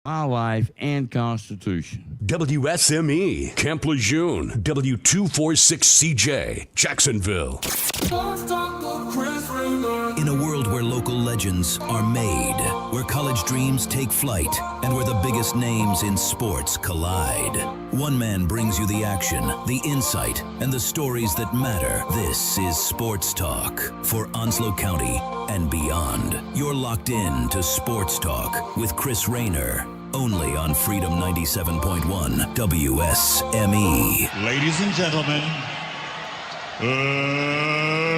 my life and Constitution. WSME, Camp Lejeune, W246CJ, Jacksonville. In a world where local legends are made, where college dreams take flight, and where the biggest names in sports collide, one man brings you the action, the insight, and the stories that matter. This is Sports Talk for Onslow County and beyond. You're locked in to Sports Talk with Chris Rayner, only on Freedom 97.1 WSME. Ladies and gentlemen,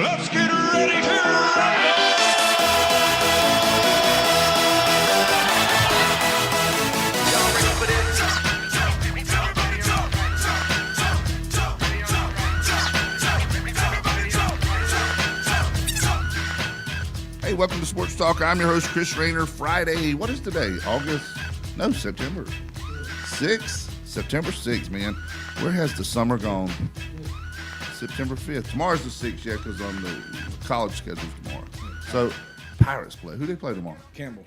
let's get ready to rumble! Hey, welcome to Sports Talk. I'm your host, Chris Rayner. Friday, what is today? September 6th? September 6th, man. Where has the summer gone? September 5th. Tomorrow's the 6th, yeah, because on the college schedule's tomorrow. So, Pirates play. Who they play tomorrow? Campbell.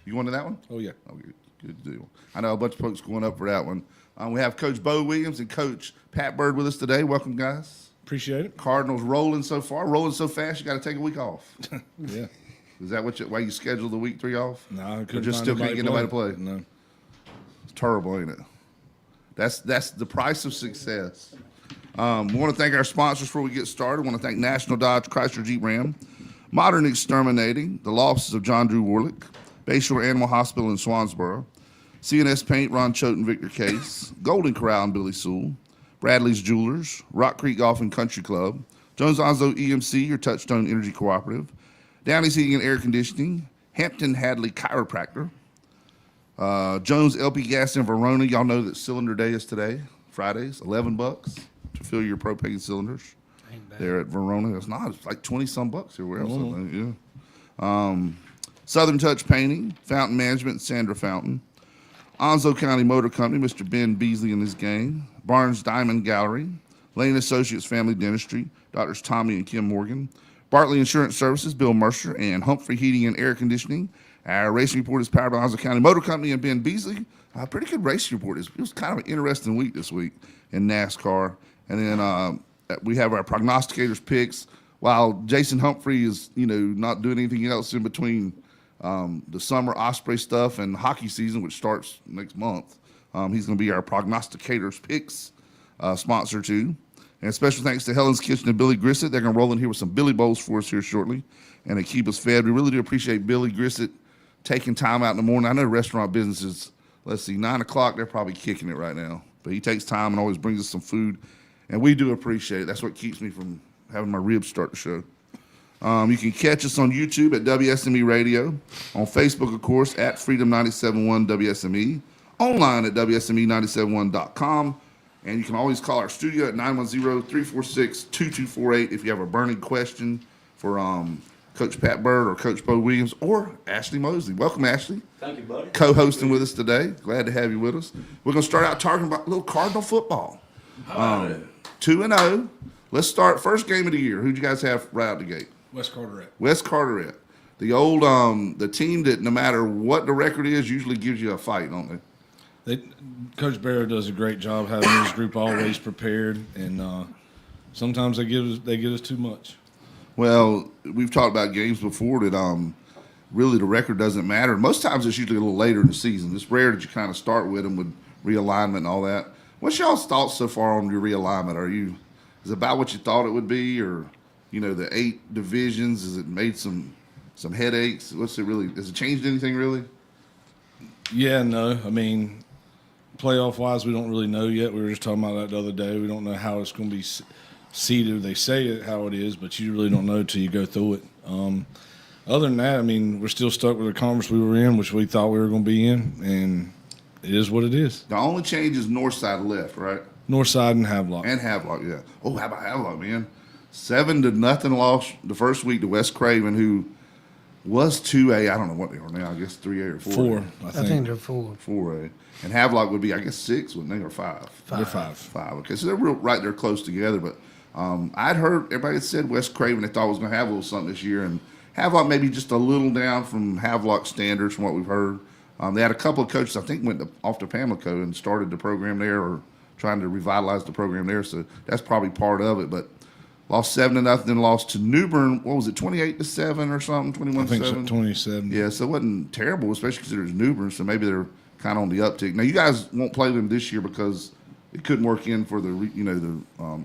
You going to that one? Oh, yeah. Oh, good deal. I know a bunch of folks going up for that one. We have Coach Beau Williams and Coach Pat Byrd with us today. Welcome, guys. Appreciate it. Cardinals rolling so far. Rolling so fast, you got to take a week off. Yeah. Is that why you scheduled the week 3 off? No, I couldn't. Or just still can't get nobody to play? No. It's terrible, ain't it? That's the price of success. We want to thank our sponsors before we get started. We want to thank National Dodge Chrysler Jeep Ram, Modern Exterminating, the law offices of John Drew Warlick, Bayshore Animal Hospital in Swansboro, CNS Paint, Ron Choate and Victor Case, Golden Corral and Billy Sewell, Bradley's Jewelers, Rock Creek Golf and Country Club, Jones Onslow EMC, your Touchstone Energy Cooperative, Downey's Heating and Air Conditioning, Hampton Hadley Chiropractor, Jones LP Gas in Verona. Y'all know that Cylinder Day is today, Fridays, $11 to fill your propane cylinders. There at Verona. It's not. It's like 20-some bucks everywhere else. I think, yeah. Southern Touch Painting, Fountain Management, Sandra Fountain, Onslow County Motor Company, Mr. Ben Beasley and his gang, Barnes Diamond Gallery, Lane Associates Family Dentistry, Doctors Tommy and Kim Morgan, Bartley Insurance Services, Bill Mercer, and Humphrey Heating and Air Conditioning. Our racing report is powered by Onslow County Motor Company and Ben Beasley. Pretty good racing report. It was kind of an interesting week this week in NASCAR. And then we have our prognosticators picks. While Jason Humphrey is, not doing anything else in between the summer Osprey stuff and hockey season, which starts next month, he's going to be our prognosticators picks sponsor too. And special thanks to Helen's Kitchen and Billy Grissett. They're going to roll in here with some Billy Bowls for us here shortly, and they keep us fed. We really do appreciate Billy Grissett taking time out in the morning. I know restaurant business is, 9 o'clock, they're probably kicking it right now. But he takes time and always brings us some food, and we do appreciate it. That's what keeps me from having my ribs start to show. You can catch us on YouTube at WSME Radio, on Facebook, of course, at Freedom971 WSME, online at WSME971.com. And you can always call our studio at 910-346-2248 if you have a burning question for Coach Pat Byrd or Coach Beau Williams or Ashley Mosley. Welcome, Ashley. Thank you, buddy. Co-hosting with us today. Glad to have you with us. We're going to start out talking about a little Cardinal football. 2-0. Let's start first game of the year. Who'd you guys have right out the gate? West Carteret. West Carteret. The old the team that no matter what the record is usually gives you a fight, don't they? Coach Bear does a great job having his group always prepared, and sometimes they get us too much. Well, we've talked about games before that really the record doesn't matter. Most times it's usually a little later in the season. It's rare that you kind of start with them with realignment and all that. What's y'all's thoughts so far on your realignment? Is it about what you thought it would be, or the 8 divisions? Has it made some headaches? Has it changed anything really? Yeah, no. I mean, playoff-wise, we don't really know yet. We were just talking about that the other day. We don't know how it's going to be seeded. They say it how it is, but you really don't know until you go through it. Other than that, I mean, we're still stuck with the conference we were in, which we thought we were going to be in, and it is what it is. The only change is north side left, right? North side and Havelock. And Havelock, yeah. Oh, how about Havelock, man? 7-0 loss the first week to West Craven, who was 2A. I don't know what they are now. I guess 3A or 4A. 4, I think they're 4. 4A. And Havelock would be, I guess, 6, wouldn't they, or 5? They're 5. 5. Okay, so they're right there close together. But I'd heard everybody had said West Craven they thought was going to have a little something this year, and Havelock maybe just a little down from Havelock standards from what we've heard. They had a couple of coaches, I think, went off to Pamlico and started the program there, or trying to revitalize the program there. So that's probably part of it. But lost 7-0, then lost to Newbern. What was it, 28-7 or something? 21-7. I think so, 27. Yeah, so it wasn't terrible, especially considering it's Newbern. So maybe they're kind of on the uptick. Now you guys won't play them this year because it couldn't work in for the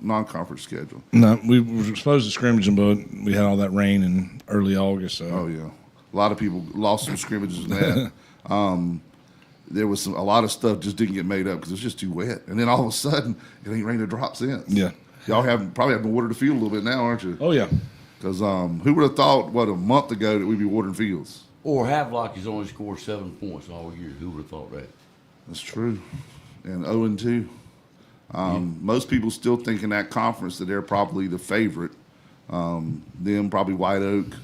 non-conference schedule. No, we were supposed to scrimmage them, but we had all that rain in early August. So. Oh yeah, a lot of people lost some scrimmages in that. There was a lot of stuff just didn't get made up because it was just too wet. And then all of a sudden, it ain't rained a drop since. Yeah. Y'all probably have been watering the field a little bit now, aren't you? Oh, yeah. Because who would have thought, a month ago that we'd be watering fields? Or Havelock has only scored 7 points all year. Who would have thought that? That's true. And 0-2. Most people still think in that conference that they're probably the favorite. Them, probably White Oak.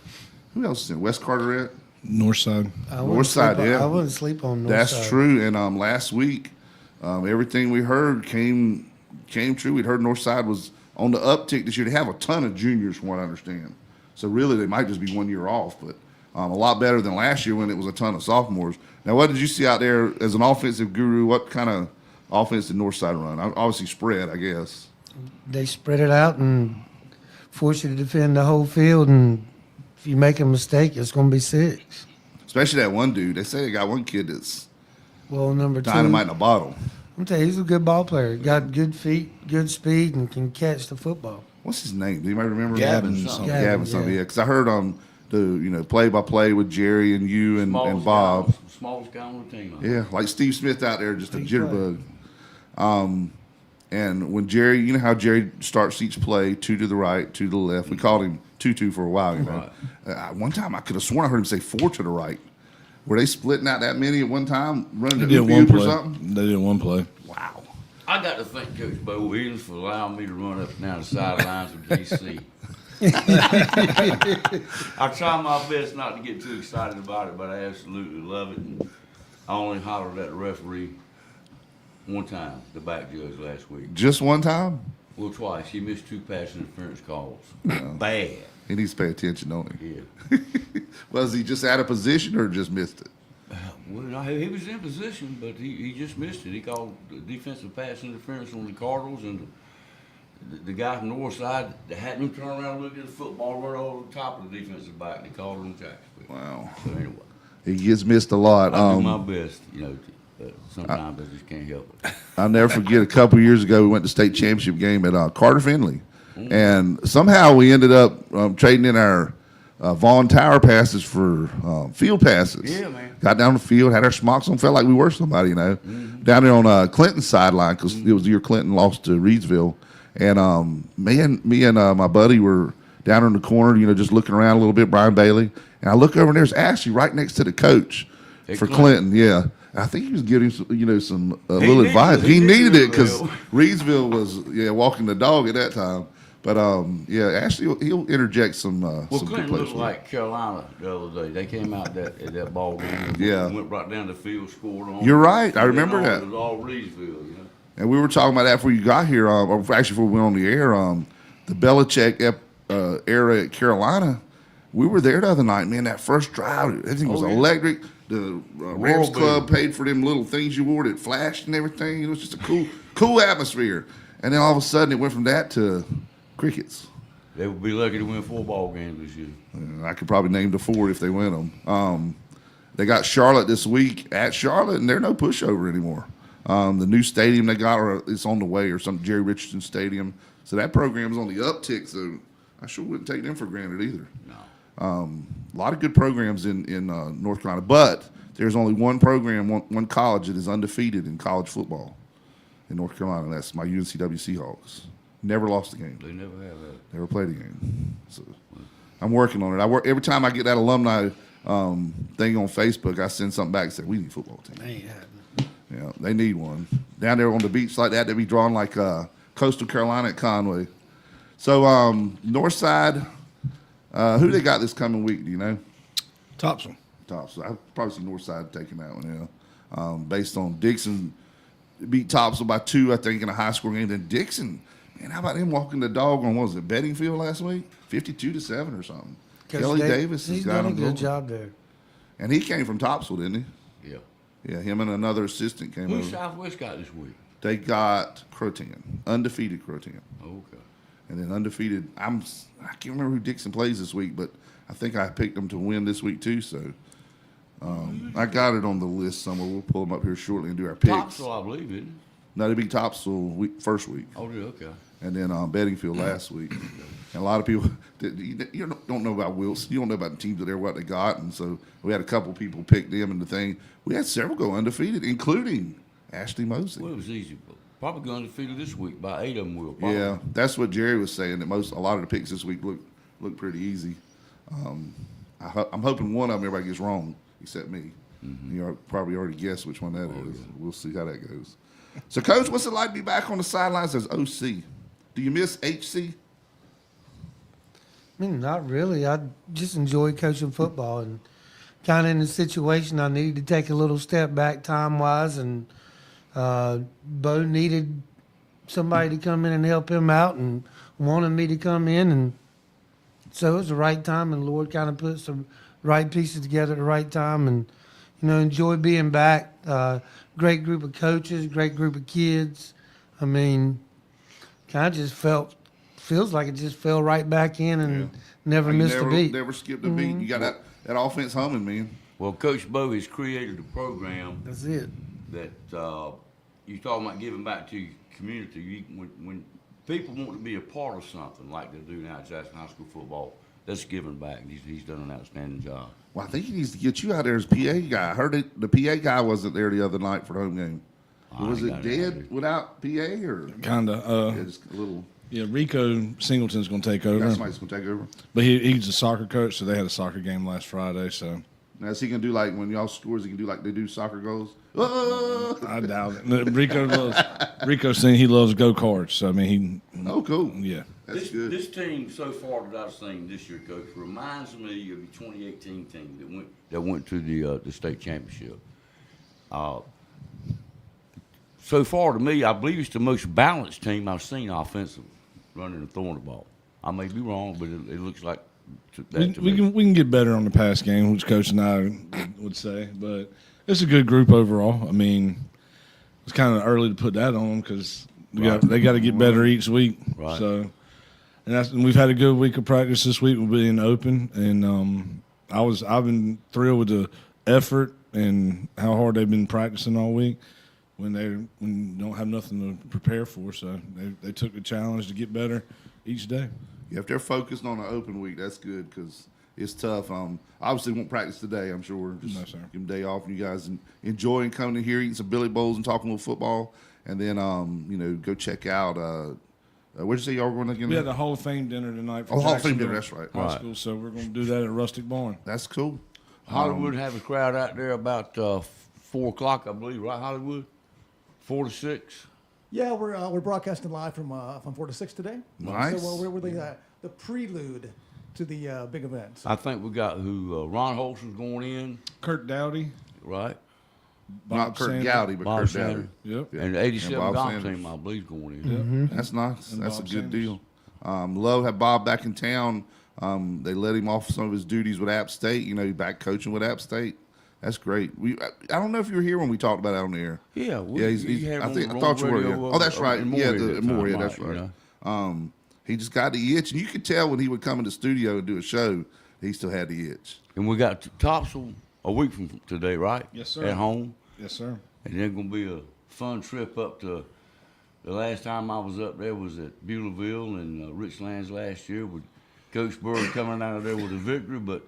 Who else is in West Carteret? Northside. Northside, yeah. I wouldn't sleep on Northside. That's true. And last week, everything we heard came true. We'd heard Northside was on the uptick this year. They have a ton of juniors, from what I understand. So really, they might just be 1 year off, but a lot better than last year when it was a ton of sophomores. Now, what did you see out there as an offensive guru? What kind of offense did Northside run? Obviously spread, I guess. They spread it out and force you to defend the whole field, and if you make a mistake, it's going to be 6. Especially that one dude. They say they got one kid that's Well, number 2, dynamite in a bottle. I'm telling you, he's a good ball player. Got good feet, good speed, and can catch the football. What's his name? Do anybody remember? Gavin Gavin, Gavin, something. yeah. Yeah, because I heard the play-by-play with Jerry and you and Bob. Smallest guy on the team. Yeah, like Steve Smith out there, just a He's jitterbug. And when Jerry, you know how Jerry starts each play, 2 to the right, 2 to the left. We called him 2-2 for a while, you know. One time I could have sworn I heard him say 4 to the right. Were they splitting out that many at one time, running They the did one field or play. something? They did one play. Wow. I got to thank Coach Beau Williams for allowing me to run up and down the sidelines of JC. I try my best not to get too excited about it, but I absolutely love it. And I only hollered at the referee one time, the back judge last week. Just one time? Well, twice. He missed 2 pass interference calls. Bad. He needs to pay attention, don't he? Yeah. Was he just out of position or just missed it? Well, no, he was in position, but he just missed it. He called the defensive pass interference on the Cardinals, and the guy from Northside that hadn't even turned around and looked at the football right over the top of the defensive back, and he called him Jacksonville. Wow. So anyway, He gets missed a lot. I do my best, sometimes I just can't help it. I'll never forget a couple years ago, we went to state championship game at Carter Finley. And somehow we ended up trading in our Vaughn Tower passes for field passes. Yeah, man. Got down the field, had our smocks on, felt like we were somebody, you know. Down there on Clinton's sideline, because it was the year Clinton lost to Reedsville. And me and my buddy were down in the corner, just looking around a little bit, Brian Bailey. And I look over and there's Ashley right next to the coach for Clinton. Yeah. I think he was giving some little advice. He needed it because Reedsville was walking the dog at that time. But Ashley he'll interject some Well, good Clinton plays. looked like Carolina the other day. They came out at that ball game. Yeah. Went right down the field, scored on. You're right. I remember that. It was all Reedsville, And we were talking about that before you got here, or actually before we went on the air. The Belichick era at Carolina, we were there the other night. Man, that first drive, everything was electric. The Rams Club paid for them little things you wore that flashed and everything. It was just a cool atmosphere. And then all of a sudden, it went from that to crickets. They would be lucky to win 4 ball games this year. I could probably name the 4 if they win them. They got Charlotte this week at Charlotte, and they're no pushover anymore. The new stadium they got, it's on the way, or some Jerry Richardson Stadium. So that program's on the uptick. So I sure wouldn't take them for granted either. No. A lot of good programs in North Carolina, but there's only one program, one college that is undefeated in college football in North Carolina. That's my UNCW Seahawks. Never lost a game. They never have that. Never played a game. So I'm working on it. Every time I get that alumni thing on Facebook, I send something back and say, we need a football team. Ain't happening. Yeah, they need one. Down there on the beach like that, they'd be drawn like Coastal Carolina at Conway. So Northside, who they got this coming week, do you know? Thompson. I've probably seen Northside taking that one, yeah. Based on Dixon beat Topsail by 2, I think, in a high-score game. Then Dixon, man, how about him walking the dog on, what was it, Bettingfield last week? 52-7 or something. Coach Kelly Davis has he's got done a him good going. job there. And he came from Topsail, didn't he? Yeah. Yeah, him and another assistant came Who's over. Southwest got this week? They got Croatan, undefeated Croatan. Okay. And then undefeated, I can't remember who Dixon plays this week, but I think I picked them to win this week too. So I got it on the list somewhere. We'll pull them up here shortly and do our picks. Topsail, I believe, isn't it? No, they beat Topsail first week, Oh, yeah, okay. and then Beddingfield last week. And a lot of people you don't know about Wilson. You don't know about the teams that they're what they got, and so we had a couple people pick them in the thing. We had several go undefeated, including Ashley Mosley. Well, it was easy. Probably going undefeated this week by 8 of them will. Probably. Yeah, that's what Jerry was saying. That a lot of the picks this week look pretty easy. I'm hoping one of them everybody gets wrong except me. Mm-hmm. You probably already guessed which one that is. Yeah. We'll see how that goes. So, Coach, what's it like to be back on the sidelines as OC? Do you miss HC? I mean, not really. I just enjoy coaching football and kind of in the situation I needed to take a little step back time-wise, and Bo needed somebody to come in and help him out and wanted me to come in, and so it was the right time, and the Lord kind of put some right pieces together at the right time, and, enjoy being back. Great group of coaches, great group of kids. I mean, kind of just feels like it just fell right back in and never missed a beat. Never skipped a beat. You got that offense humming, man. Well, Coach Beau has created a program That's it. that you're talking about giving back to your community. When people want to be a part of something like they do now at Jackson High School football, that's giving back. He's done an outstanding job. Well, I think he needs to get you out there as PA guy. I heard the PA guy wasn't there the other night for the home game. Was it dead without PA or Kind of. just a little? Yeah, Rico Singleton's going to take over. Somebody's gonna take over. But he's a soccer coach, so they had a soccer game last Friday. So Now, is he gonna do like when y'all scores? He can do like they do soccer goals. I doubt it. Rico saying he loves go karts. So I mean, Oh, cool. yeah. That's good. This team so far that I've seen this year, Coach, reminds me of the 2018 team that went to the state championship. So far to me, I believe it's the most balanced team I've seen offensively, running and throwing the ball. I may be wrong, but it looks like that to me. We can get better on the pass game, which Coach and I would say, but it's a good group overall. I mean, it's kind of early to put that on because they got to get better each week. Right. So, and we've had a good week of practice this week. We'll be in open, and I've been thrilled with the effort and how hard they've been practicing all week. When you don't have nothing to prepare for, so they took the challenge to get better each day. Yeah, if they're focused on an open week, that's good because it's tough. Obviously, won't practice today. I'm sure. Just No, sir. give them a day off, and you guys enjoying coming in here, eating some Billy Bowls, and talking a little football, and then go check out. Where'd you say y'all were going again? We had the Hall of Fame dinner tonight. For Oh, Hall of Fame Jacksonville dinner, that's right. High School, so we're going to do that at Rustic Barn. That's cool. Hollywood have a crowd out there about 4 o'clock, I believe, right, Hollywood? 4 to 6. Yeah, we're broadcasting live from 4 to 6 today. Nice. So we're the prelude to the big event. I think we got Ron Holson's going in, Kurt Dowdy. right? Not Kurt Sanders. Gowdy, but Bob Kurt Sanders. Dowdy. Yep. And the 87 Bob golf Sanders. team, I believe, is going in. That's nice. And That's a Bob good Sanders. deal. Love to have Bob back in town. They let him off some of his duties with App State. He's back coaching with App State. That's great. I don't know if you were here when we talked about it on the air. Yeah, I thought you were. Yeah. Oh, that's right. Yeah, Moorhead. That's right. He just got the itch, and you could tell when he would come in the studio and do a show, he still had the itch. And we got Topsail a week from today, right? Yes, sir. At home. Yes, sir. And then going to be a fun trip up to the last time I was up there was at Beulahville and Richlands last year with Coach Byrd coming out of there with a victory, but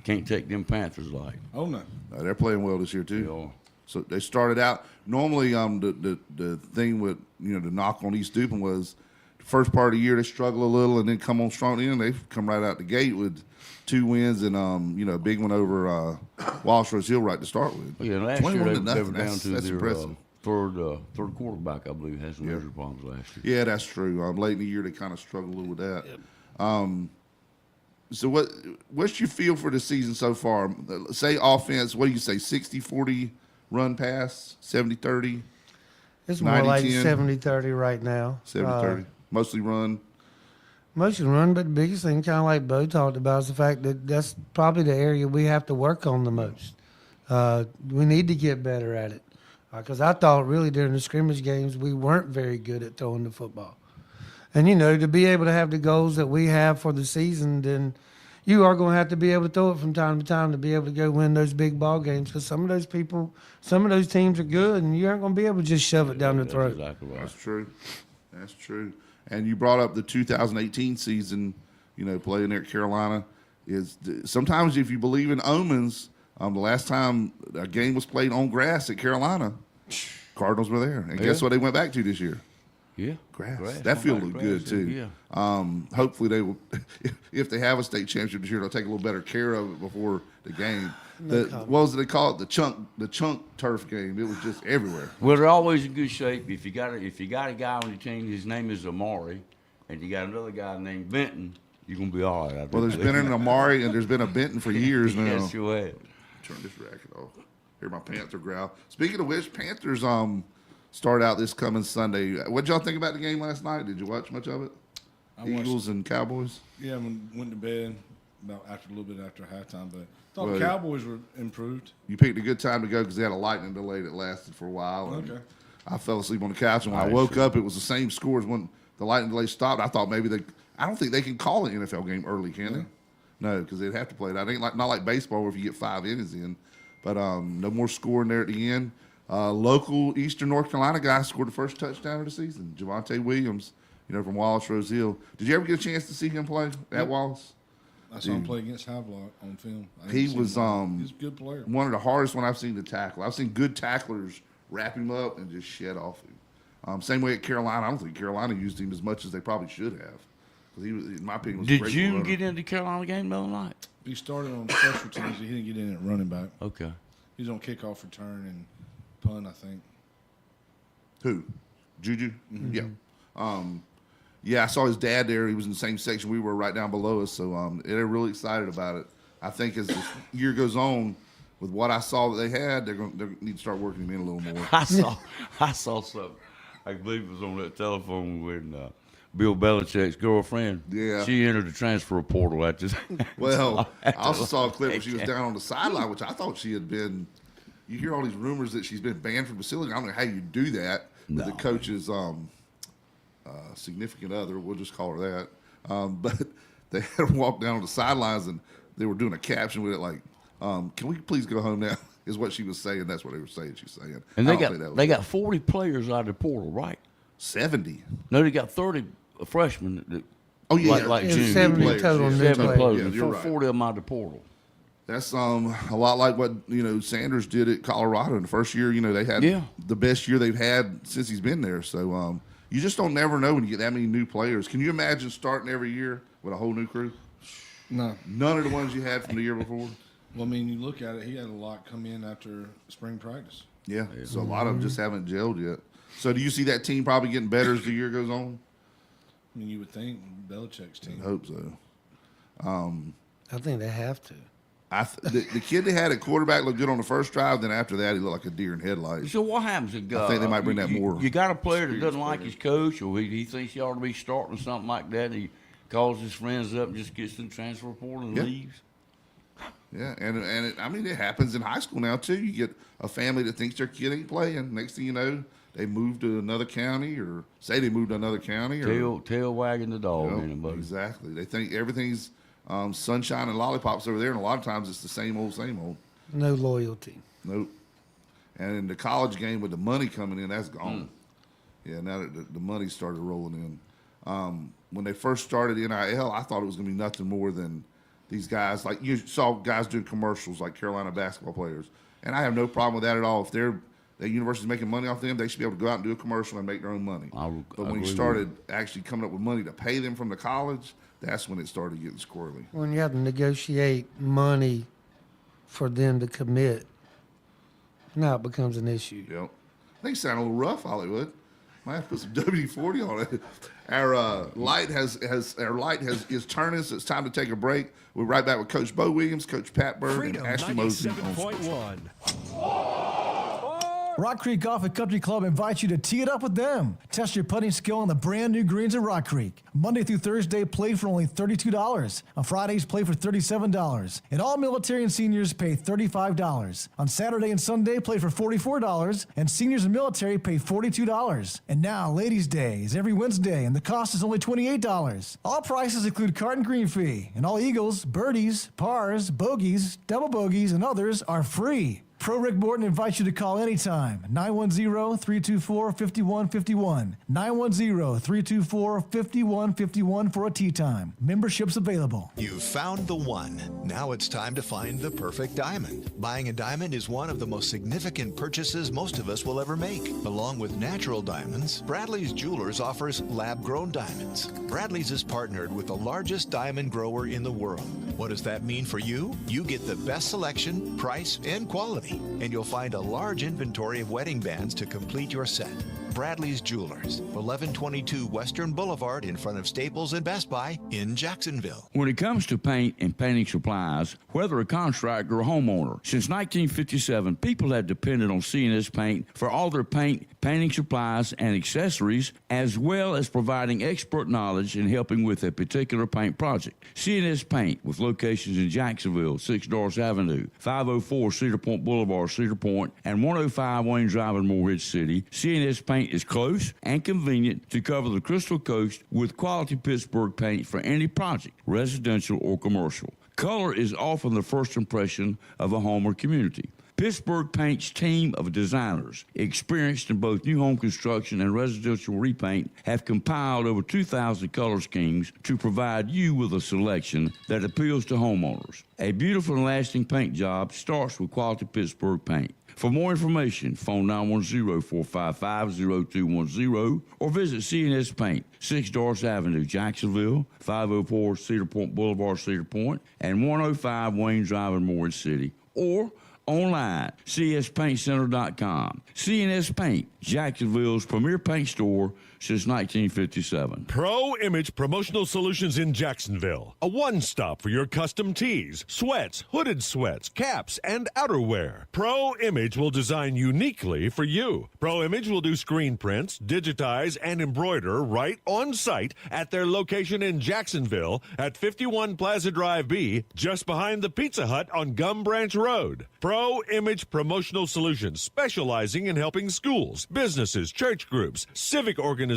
can't take them Panthers light. Oh, no. They're playing well this year too. They are. So they started out normally. The thing with the knock on East Dupin was the first part of the year they struggle a little and then come on strong. And they've come right out the gate with 2 wins and a big one over Walsh Rose Hill right to start with. Yeah, last year 21 they to were nothing. down to That's their impressive. third quarterback, I believe, had some injury problems last year. Yeah, that's true. Late in the year they kind of struggled a little with that. Yep. So what's your feel for the season so far? Say offense, what do you say, 60-40 run pass, 70-30? It's more like 90-10? 70-30 right now. 70-30. Mostly run. Mostly run, but the biggest thing, kind of like Bo talked about, is the fact that that's probably the area we have to work on the most. We need to get better at it. Because I thought really during the scrimmage games we weren't very good at throwing the football. And, to be able to have the goals that we have for the season, then you are going to have to be able to throw it from time to time to be able to go win those big ball games. Because some of those teams are good, and you aren't going to be able to just shove it down the throat. Exactly right. That's true. That's true. And you brought up the 2018 season, playing there at Carolina. Sometimes if you believe in omens, the last time a game was played on grass at Carolina, Cardinals were there. And guess what they went back to this year? Yeah. Grass. That field looked good, too. Yeah. Hopefully they will, if they have a state championship this year, they'll take a little better care of it before the game. What was it they call it? The chunk turf game. It was just everywhere. Well, they're always in good shape. If you got a guy on your team, his name is Amari, and you got another guy named Benton, you're gonna be all right. Well, there's been an Amari and there's been a Benton for years now. Yes, you have. Turn this racket off. Hear my Panther growl. Speaking of which, Panthers start out this coming Sunday. What y'all think about the game last night? Did you watch much of it? Eagles and Cowboys. Yeah, I went to bed a little bit after halftime, but thought Well, the Cowboys were improved. You picked a good time to go because they had a lightning delay that lasted for a while. And Okay. I fell asleep on the couch, and when I woke up, it was the same score as when the lightning delay stopped. I thought maybe I don't think they can call an NFL game early, can they? No, because they'd have to play it. I think not like baseball where if you get 5 innings in, but no more scoring there at the end. Local Eastern North Carolina guy scored the first touchdown of the season. Javonte Williams, from Wallace Rose Hill. Did you ever get a chance to see him play at Wallace? I saw him play against Havelock on film. He was he's a good player. one of the hardest one I've seen to tackle. I've seen good tacklers wrap him up and just shed off him. Same way at Carolina. I don't think Carolina used him as much as they probably should have. Because he was, in my opinion, was a Did great you runner. get into the Carolina game the other night? He started on special teams. He didn't get in at running back. Okay. He's on kickoff return and punt, I think. Who? Juju? Mm-hmm. Yeah. Yeah, I saw his dad there. He was in the same section we were, right down below us. So they're really excited about it. I think as the year goes on, with what I saw that they had, they need to start working him in a little more. I saw something. I believe it was on that telephone when Bill Belichick's girlfriend. Yeah. She entered the transfer portal at this. Well, I also saw a clip where she was down on the sideline, which I thought she had been. You hear all these rumors that she's been banned from the facility. I don't know how you do that with the coach's significant other. We'll just call her that. But they had her walk down on the sidelines, and they were doing a caption with it like, "Can we please go home now?" Is what she was saying. That's what they were saying. She's saying. And I don't think that was they got 40 players out of the portal, right? 70. No, they got 30 freshmen. That, Oh yeah, like It was June. 70 players, total yeah. new 7 players. players. Yeah, and you're right. 40 of them out of the portal. That's a lot like what Sanders did at Colorado in the first year. They had the best year they've had since he's been there. So you just don't never know when you get that many new players. Can you imagine starting every year with a whole new crew? No. None of the ones you had from the year before. Well, you look at it, he had a lot come in after spring practice. Yeah. So a lot of them just haven't gelled yet. So do you see that team probably getting better as the year goes on? You would think Belichick's team. I hope so. I think they have to. The kid they had at quarterback looked good on the first drive. Then after that, he looked like a deer in headlights. So what happens? I think they might bring that more You got a player that doesn't like experienced his coach, or he thinks he ought to be starting something like that, and he calls his friends up and just gets in the transfer portal and Yeah. leaves. Yeah, and it happens in high school now too. You get a family that thinks their kid ain't playing. Next thing you know, they move to another county, or say they moved to another county, or Tail wagging the dog, in it, buddy. exactly. They think everything's sunshine and lollipops over there, and a lot of times it's the same old, same old. No loyalty. Nope. And in the college game with the money coming in, that's gone. Yeah, now that the money started rolling in. When they first started NIL, I thought it was going to be nothing more than these guys. Like you saw guys doing commercials like Carolina basketball players. And I have no problem with that at all. If the university's making money off them, they should be able to go out and do a commercial and make their own money. But when you started actually coming up with money to pay them from the college, that's when it started getting squirrely. When you have to negotiate money for them to commit, now it becomes an issue. Yep. They sound a little rough, Hollywood. Might have to put some WD-40 on it. Our light is turning, so it's time to take a break. We're right back with Coach Beau Williams, Coach Pat Byrd, and Ashley Mosley on Sports. 97.1. Rock Creek Golf and Country Club invites you to tee it up with them. Test your putting skill on the brand new greens at Rock Creek. Monday through Thursday, play for only $32. On Fridays, play for $37. And all military and seniors pay $35. On Saturday and Sunday, play for $44. And seniors and military pay $42. And now, Ladies' Day is every Wednesday, and the cost is only $28. All prices include cart and green fee. And all eagles, birdies, pars, bogeys, double bogeys, and others are free. Pro Rick Morton invites you to call anytime. 910-324-5151. 910-324-5151 for a tee time. Memberships available. You've found the one. Now it's time to find the perfect diamond. Buying a diamond is one of the most significant purchases most of us will ever make. Along with natural diamonds, Bradley's Jewelers offers lab-grown diamonds. Bradley's is partnered with the largest diamond grower in the world. What does that mean for you? You get the best selection, price, and quality. And you'll find a large inventory of wedding bands to complete your set. Bradley's Jewelers, 1122 Western Boulevard in front of Staples and Best Buy in Jacksonville. When it comes to paint and painting supplies, whether a contractor or homeowner, since 1957, people have depended on C&S Paint for all their paint, painting supplies, and accessories, as well as providing expert knowledge in helping with a particular paint project. C&S Paint, with locations in Jacksonville, 6 Doris Avenue, 504 Cedar Point Boulevard, Cedar Point, and 105 Wayne Drive in Morehead City, C&S Paint is close and convenient to cover the Crystal Coast with quality Pittsburgh paint for any project, residential or commercial. Color is often the first impression of a home or community. Pittsburgh Paint's team of designers, experienced in both new home construction and residential repaint, have compiled over 2,000 color schemes to provide you with a selection that appeals to homeowners. A beautiful and lasting paint job starts with quality Pittsburgh paint. For more information, phone 910-455-0210 or visit C&S Paint, 6 Doris Avenue, Jacksonville, 504 Cedar Point Boulevard, Cedar Point, and 105 Wayne Drive in Morehead City, or online, cspaintcenter.com. C&S Paint, Jacksonville's premier paint store since 1957. Pro Image Promotional Solutions in Jacksonville. A one-stop for your custom tees, sweats, hooded sweats, caps, and outerwear. Pro Image will design uniquely for you. Pro Image will do screen prints, digitize, and embroider right on site at their location in Jacksonville at 51 Plaza Drive B, just behind the Pizza Hut on Gum Branch Road. Pro Image Promotional Solutions, specializing in helping schools, businesses, church groups, civic organizations,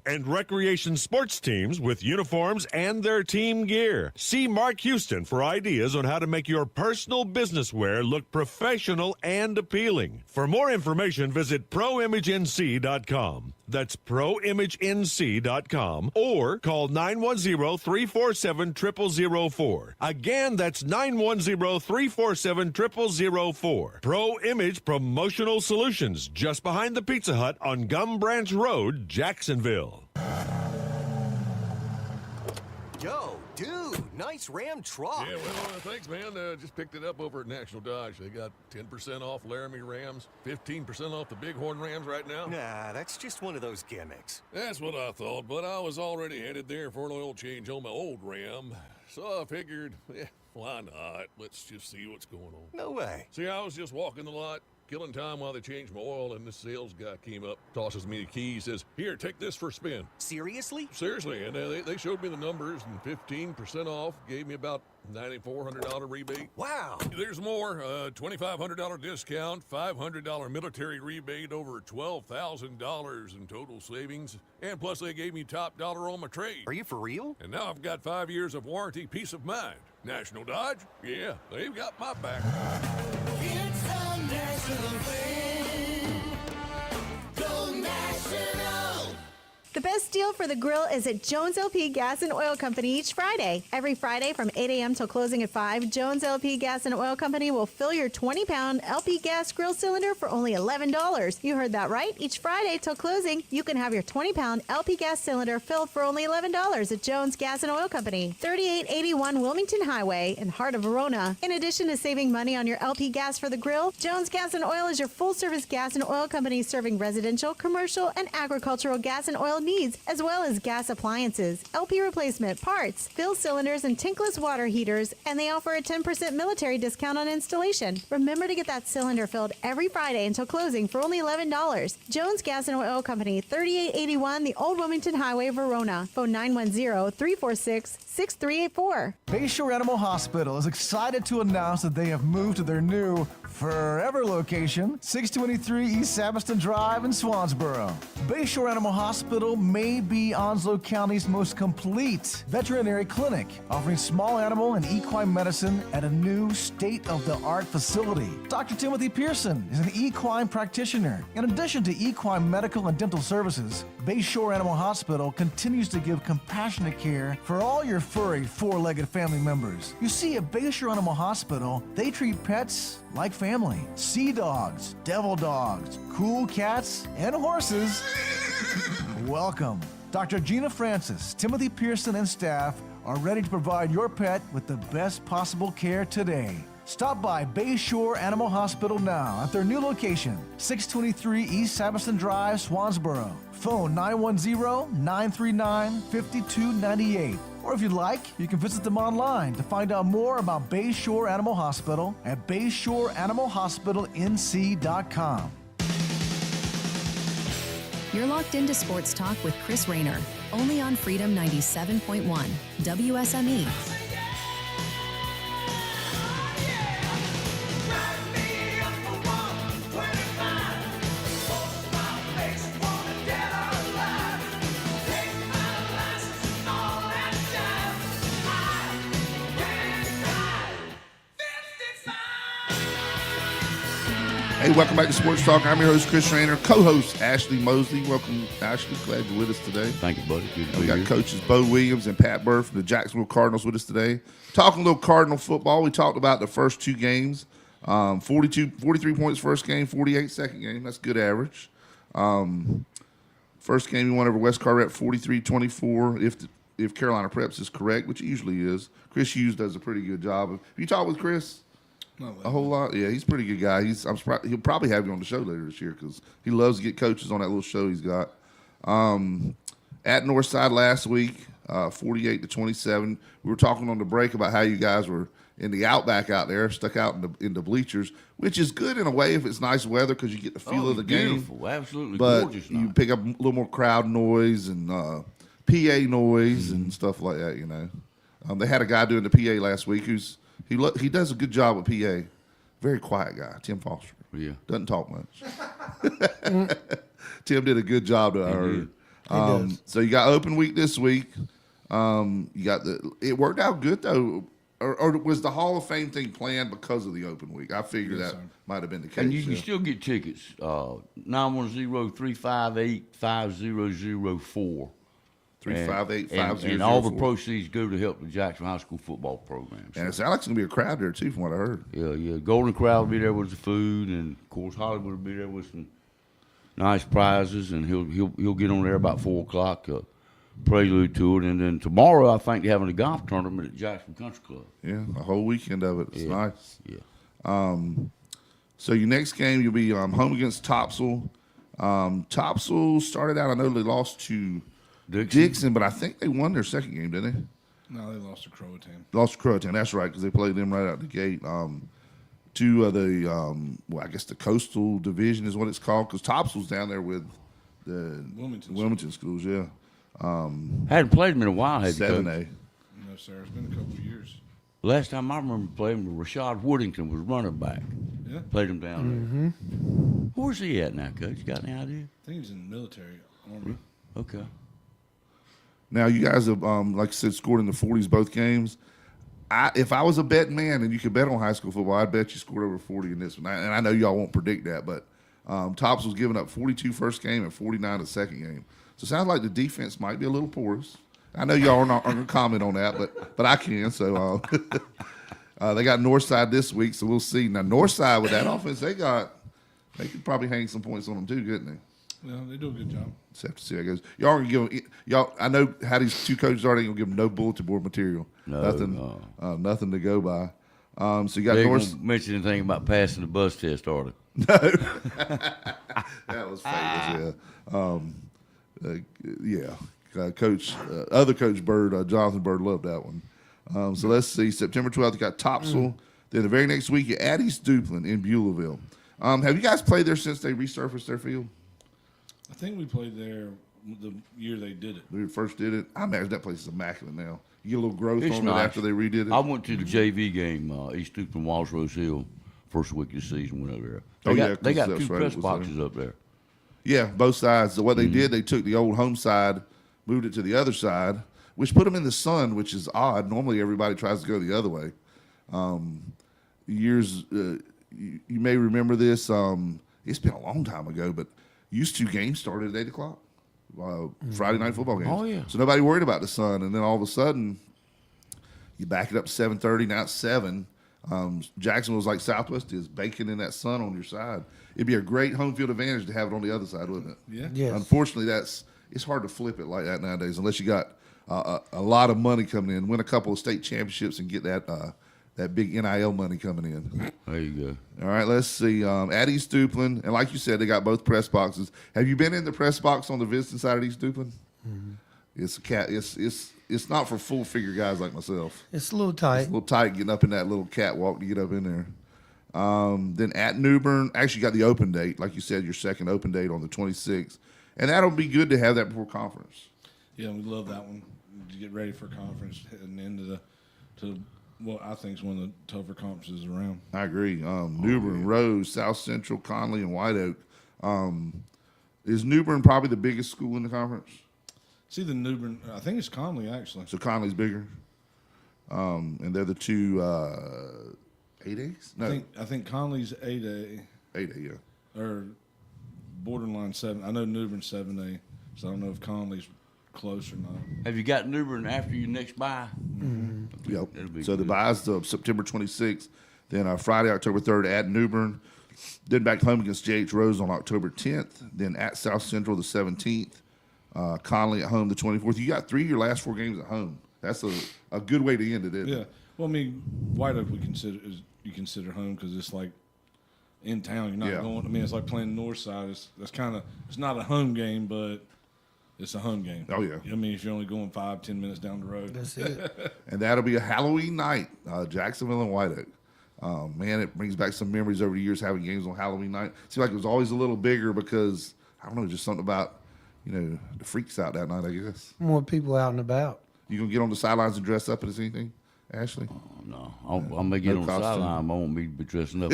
and recreation sports teams with uniforms and their team gear. See Mark Houston for ideas on how to make your personal business wear look professional and appealing. For more information, visit proimagenc.com. That's proimagenc.com or call 910-347-0004. Again, that's 910-347-0004. Pro Image Promotional Solutions, just behind the Pizza Hut on Gum Branch Road, Jacksonville. Yo, dude, nice Ram truck. Yeah, well, thanks, man. Just picked it up over at National Dodge. They got 10% off Laramie Rams, 15% off the Bighorn Rams right now. Nah, that's just one of those gimmicks. That's what I thought, but I was already headed there for an oil change on my old Ram. So I figured, why not? Let's just see what's going on. No way. See, I was just walking the lot, killing time while they changed my oil, and this sales guy came up, tosses me the key, says, "Here, take this for a spin." Seriously? Seriously, and they showed me the numbers, and 15% off, gave me about $9,400 rebate. Wow. There's more, $2,500 discount, $500 military rebate, over $12,000 in total savings, and plus they gave me top dollar on my trade. Are you for real? And now I've got 5 years of warranty, peace of mind. National Dodge? Yeah, they've got my back. It's a national thing. Go National! The best deal for the grill is at Jones LP Gas and Oil Company each Friday. Every Friday from 8 a.m. till closing at 5, Jones LP Gas and Oil Company will fill your 20-pound LP gas grill cylinder for only $11. You heard that right. Each Friday till closing, you can have your 20-pound LP gas cylinder filled for only $11 at Jones Gas and Oil Company, 3881 Wilmington Highway in heart of Verona. In addition to saving money on your LP gas for the grill, Jones Gas and Oil is your full-service gas and oil company serving residential, commercial, and agricultural gas and oil needs needs, as well as gas appliances, LP replacement, parts, fill cylinders, and tankless water heaters, and they offer a 10% military discount on installation. Remember to get that cylinder filled every Friday until closing for only $11. Jones Gas and Oil Company, 3881 the Old Wilmington Highway, Verona. Phone 910-346-6384. Bayshore Animal Hospital is excited to announce that they have moved to their new forever location, 623 East Saviston Drive in Swansboro. Bayshore Animal Hospital may be Onslow County's most complete veterinary clinic, offering small animal and equine medicine at a new state-of-the-art facility. Dr. Timothy Pearson is an equine practitioner. In addition to equine medical and dental services, Bayshore Animal Hospital continues to give compassionate care for all your furry, four-legged family members. You see, at Bayshore Animal Hospital, they treat pets like family. Sea dogs, devil dogs, cool cats, and horses. Welcome. Dr. Gina Francis, Timothy Pearson, and staff are ready to provide your pet with the best possible care today. Stop by Bayshore Animal Hospital now at their new location, 623 East Saviston Drive, Swansboro. Phone 910-939-5298. Or if you'd like, you can visit them online to find out more about Bayshore Animal Hospital at BayshoreAnimalHospitalNC.com. You're locked into Sports Talk with Chris Rayner, only on Freedom 97.1, WSME. Hey, welcome back to Sports Talk. I'm your host, Chris Rayner, co-host Ashley Mosley. Welcome, Ashley. Glad you're with us today. Thank you, buddy. Good to We be got here. Coaches Beau Williams and Pat Byrd from the Jacksonville Cardinals with us today. Talking a little Cardinal football. We talked about the first two games. 43 points first game, 48 second game. That's good average. First game, you won over West Carteret 43-24. If Carolina Preps is correct, which it usually is. Chris Hughes does a pretty good job. Have you talked with Chris? A whole lot. Yeah, he's a pretty good guy. I'm surprised he'll probably have you on the show later this year because he loves to get coaches on that little show he's got. At Northside last week, 48-27. We were talking on the break about how you guys were in the outback out there, stuck out in the bleachers, which is good in a way if it's nice weather because you get the feel of the beautiful. game. Absolutely but gorgeous. you pick up a little more crowd noise and PA noise and stuff like that. You know, they had a guy doing the PA last week who's. He does a good job with PA. Very quiet guy, Tim Foster. Yeah. Doesn't talk much. Tim did a good job that I heard. So you got open week this week. You got it worked out good though. Or was the Hall of Fame thing planned because of the open week? I figure that might have been the case. And you can still get tickets. 910-358-5004. 358-5004. And all the proceeds go to help the Jacksonville High School football program. And it sounds like it's going to be a crowd there, too, from what I heard. Yeah. Golden Crowd will be there with the food, and, of course, Hollywood will be there with some nice prizes, and he'll get on there about 4 o'clock, prelude to it. And then tomorrow, I think they're having a golf tournament at Jacksonville Country Club. Yeah, a whole weekend of it. It's nice. Yeah. So your next game, you'll be home against Topsail. Topsail started out, I know they lost to Dixon, but I think they won their second game, didn't they? No, they lost to Croatan. Lost to Croatan, that's right, because they played them right out the gate. To I guess the Coastal Division is what it's called, because Topsail's down there with the Wilmington schools, yeah. Hadn't played them in a while, had you, 7A. Coach? No, sir. It's been a couple of years. Last time I remember playing with Rashad Woodington was running back. Yeah. Played him down there. Where's he at now, Coach? You got any idea? I think he's in the military. Army. Okay. Now, you guys have, like I said, scored in the 40s both games. If I was a betting man and you could bet on high school football, I'd bet you scored over 40 in this one. And I know y'all won't predict that, but Tops was giving up 42 first game and 49 the second game. So it sounds like the defense might be a little porous. I know y'all aren't going to comment on that, but I can. So they got Northside this week, so we'll see. Now, Northside, with that offense they could probably hang some points on them too, couldn't they? Yeah, they do a good job. Just have to see how it goes. Y'all are gonna give them, I know how these two coaches are. They gonna give them no bulletin board material. Nothing to go by. So you got they North. Won't mention anything about passing the buzz test, are they? No, that was famous. Yeah. Yeah. Other Coach Byrd, Jonathan Byrd, loved that one. So let's see. September 12th, you got Topsail. Then the very next week, you Addie's Duplin in Beulahville. Have you guys played there since they resurfaced their field? I think we played there the year they did it. We first did it. I imagine that place is immaculate now. You get a little growth It's on nice. it after they redid it. I went to the JV game, East Duplin, Walls Rose Hill, first week of the season. Went over there. They got 2 press boxes up there. Yeah, both sides. So what they did, they took the old home side, moved it to the other side, which put them in the sun, which is odd. Normally, everybody tries to go the other way. You may remember this. It's been a long time ago, but used to games started at 8 o'clock, Friday night football games. Oh, yeah. So nobody worried about the sun, and then all of a sudden, you back it up to 7:30. Now it's 7. Jacksonville's like Southwest is, baking in that sun on your side. It'd be a great home field advantage to have it on the other side, wouldn't it? Yeah. Yes. Unfortunately, it's hard to flip it like that nowadays unless you got a lot of money coming in, win a couple of state championships, and get that big NIL money coming in. There you go. All right, let's see. At East Duplin, and like you said, they got both press boxes. Have you been in the press box on the visiting side at East Duplin? It's a cat. It's not for full figure guys like myself. It's a little tight. It's a little tight getting up in that little catwalk to get up in there. Then at Newbern, actually got the open date, like you said, your second open date on the 26th, and that'll be good to have that before conference. Yeah, we love that one to get ready for conference heading into what I think is one of the tougher conferences around. I agree. Newbern, Rose, South Central, Conley, and White Oak. Is Newbern probably the biggest school in the conference? See the Newbern, I think it's Conley actually. So Conley's bigger, and they're the two 8As. No, I think Conley's 8A. 8A, yeah. Or borderline 7. I know Newbern's 7A, so I don't know if Conley's close or not. Have you got Newbern after your next bye? Yep. That'll be So the good. bye's September 26th. Then Friday, October 3rd at Newbern. Then back home against J.H. Rose on October 10th. Then at South Central the 17th. Conley at home the 24th. You got 3 of your last 4 games at home. That's a good way to end it, isn't Yeah. it? Well, I mean, White Oak you consider home because it's like in town. You're not going. I mean, it's like playing North Side. It's not a home game, but it's a home game. Oh, yeah. I mean, if you're only going 5-10 minutes down the road. That's it. And that'll be a Halloween night, Jacksonville and White Oak. Man, it brings back some memories over the years having games on Halloween night. Seems like it was always a little bigger because, I don't know, just something about, the freaks out that night, I guess. More people out and about. You going to get on the sidelines and dress up as anything, Ashley? No, I may get No on the costume. sideline, but I won't be dressing up.